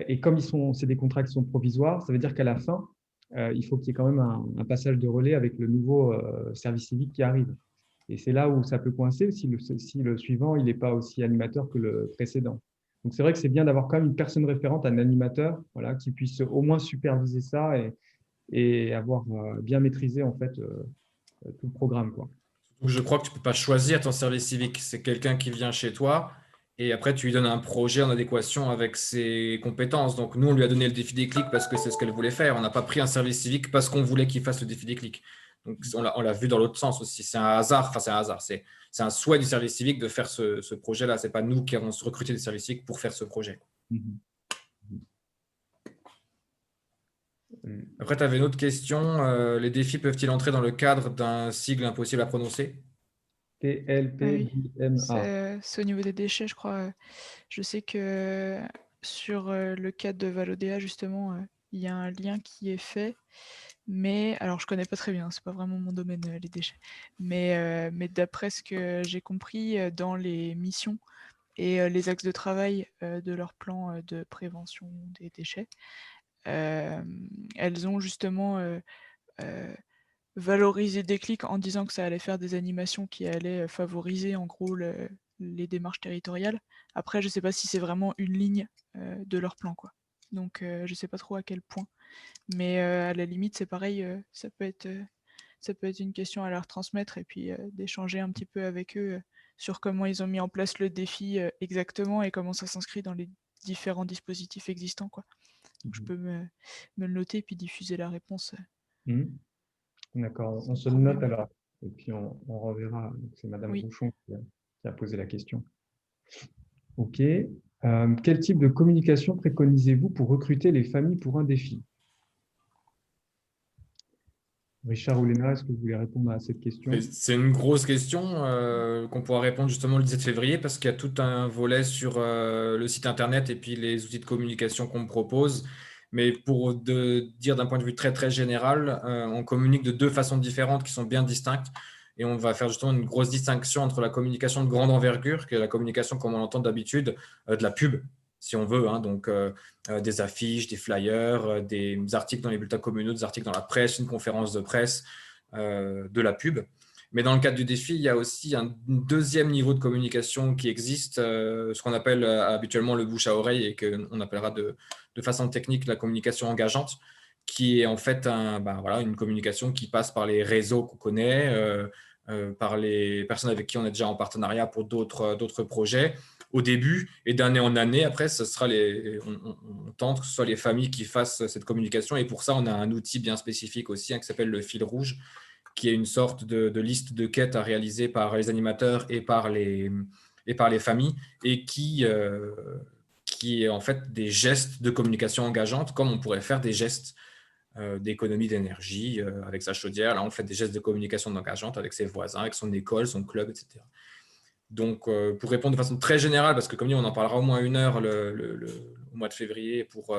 Et comme c'est des contrats qui sont provisoires, ça veut dire qu'à la fin, il faut qu'il y ait quand même un passage de relais avec le nouveau service civique qui arrive. Et c'est là où ça peut coincer si le suivant il n'est pas aussi animateur que le précédent. Donc, c'est vrai que c'est bien d'avoir quand même une personne référente, un animateur, voilà, qui puisse au moins superviser ça et avoir bien maîtrisé en fait tout le programme, quoi. Donc, je crois que tu ne peux pas choisir ton service civique. C'est quelqu'un qui vient chez toi et après, tu lui donnes un projet en adéquation avec ses compétences. Donc, nous, on lui a donné le défi des clics parce que c'est ce qu'elle voulait faire. On n'a pas pris un service civique parce qu'on voulait qu'il fasse le défi des clics. Donc, on l'a vu dans l'autre sens aussi. C'est un hasard. Enfin, c'est un hasard. C'est un souhait du service civique de faire ce projet-là. Ce n'est pas nous qui avons recruté des services civiques pour faire ce projet. Après, tu avais une autre question. Les défis peuvent-ils entrer dans le cadre d'un sigle impossible à prononcer? TLPJMA. C'est au niveau des déchets, je crois. Je sais que sur le cadre de Valodea, justement, il y a un lien qui est fait. Mais, alors je connais pas très bien, c'est pas vraiment mon domaine, les déchets. Mais d'après ce que j'ai compris, dans les missions et les axes de travail de leur plan de prévention des déchets, elles ont justement valorisé Déclic en disant que ça allait faire des animations qui allaient favoriser en gros les démarches territoriales. Après, je sais pas si c'est vraiment une ligne de leur plan, quoi. Donc je sais pas trop à quel point. Mais à la limite, c'est pareil, ça peut être une question à leur transmettre et puis d'échanger un petit peu avec eux sur comment ils ont mis en place le défi exactement et comment ça s'inscrit dans les différents dispositifs existants, quoi. Donc je peux me le noter et puis diffuser la réponse. D'accord, on se le note alors. Et puis on reverra. C'est Madame Rouchon qui a posé la question. OK. Quel type de communication préconisez-vous pour recruter les familles pour un défi? Richard ou Léna, est-ce que vous voulez répondre à cette question? C'est une grosse question qu'on pourra répondre justement le 17 février parce qu'il y a tout un volet sur le site internet et puis les outils de communication qu'on me propose. Mais pour dire d'un point de vue très très général, on communique de deux façons différentes qui sont bien distinctes. Et on va faire justement une grosse distinction entre la communication de grande envergure, qui est la communication comme on l'entend d'habitude, de la pub, si on veut, hein, donc des affiches, des flyers, des articles dans les bulletins communaux, des articles dans la presse, une conférence de presse, de la pub. Mais dans le cadre du défi, il y a aussi un deuxième niveau de communication qui existe, ce qu'on appelle habituellement le bouche à oreille et qu'on appellera de façon technique la communication engageante, qui est en fait une communication qui passe par les réseaux qu'on connaît, par les personnes avec qui on est déjà en partenariat pour d'autres projets au début, et d'année en année, après, ce sera on tente que ce soit les familles qui fassent cette communication, et pour ça, on a un outil bien spécifique aussi qui s'appelle le fil rouge, qui est une sorte de liste de quêtes à réaliser par les animateurs et par les familles, et qui est en fait des gestes de communication engageante, comme on pourrait faire des gestes d'économie d'énergie avec sa chaudière. Là, on fait des gestes de communication engageante avec ses voisins, avec son école, son club, etc. Donc, pour répondre de façon très générale, parce que comme dit, on en parlera au moins 1 heure au mois de février pour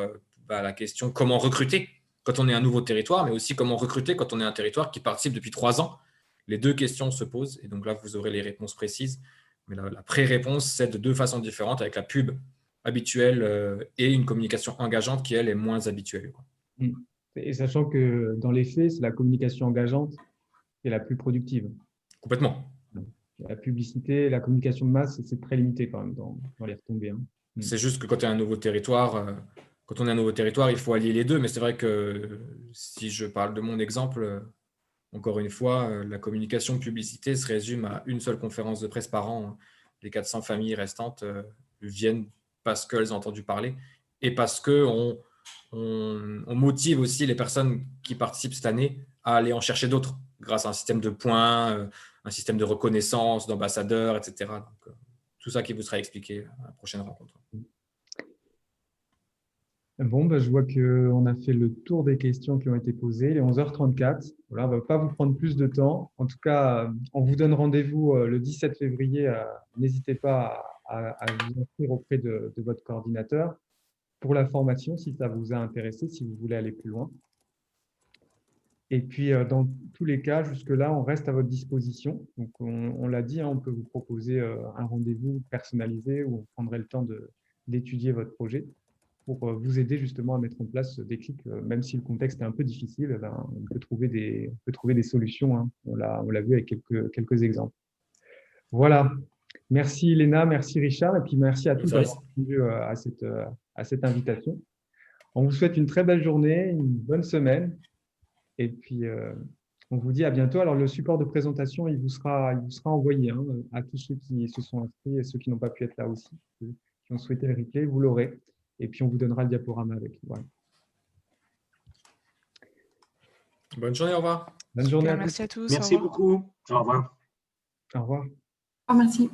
la question comment recruter quand on est un nouveau territoire, mais aussi comment recruter quand on est un territoire qui participe depuis 3 ans. Les deux questions se posent, et donc là, vous aurez les réponses précises. Mais la pré-réponse, c'est de deux façons différentes, avec la pub habituelle et une communication engageante qui, elle, est moins habituelle. Et sachant que dans les faits, c'est la communication engageante qui est la plus productive. Complètement. La publicité, la communication de masse, c'est très limité quand même dans les retombées. C'est juste que quand on est un nouveau territoire, il faut allier les deux. Mais c'est vrai que si je parle de mon exemple, encore une fois, la communication publicité se résume à une seule conférence de presse par an. Les 400 familles restantes viennent parce qu'elles ont entendu parler et parce qu'on motive aussi les personnes qui participent cette année à aller en chercher d'autres grâce à un système de points, un système de reconnaissance, d'ambassadeurs, etc. Donc, tout ça qui vous sera expliqué à la prochaine rencontre. Bon, je vois qu'on a fait le tour des questions qui ont été posées. Il est 11h34. Voilà, on ne va pas vous prendre plus de temps. En tout cas, on vous donne rendez-vous le 17 février. N'hésitez pas à vous inscrire auprès de votre coordinateur pour la formation, si ça vous a intéressé, si vous voulez aller plus loin. Et puis, dans tous les cas, jusque-là, on reste à votre disposition. Donc, on l'a dit, hein, on peut vous proposer un rendez-vous personnalisé où on prendrait le temps d'étudier votre projet pour vous aider justement à mettre en place Déclic. Même si le contexte est un peu difficile, eh ben, on peut trouver des solutions, hein. On l'a vu avec quelques exemples. Voilà. Merci Léna, merci Richard, et puis merci à tous d'avoir répondu à cette invitation. On vous souhaite une très belle journée, une bonne semaine. Et puis, on vous dit à bientôt. Alors, le support de présentation, il vous sera envoyé, hein, à tous ceux qui se sont inscrits et ceux qui n'ont pas pu être là aussi, qui ont souhaité le replay, vous l'aurez. Et puis, on vous donnera le diaporama avec. Voilà. Bonne journée, au revoir. Bonne journée à tous. Merci à tous. Merci beaucoup. Au revoir. Au revoir. Oh, merci.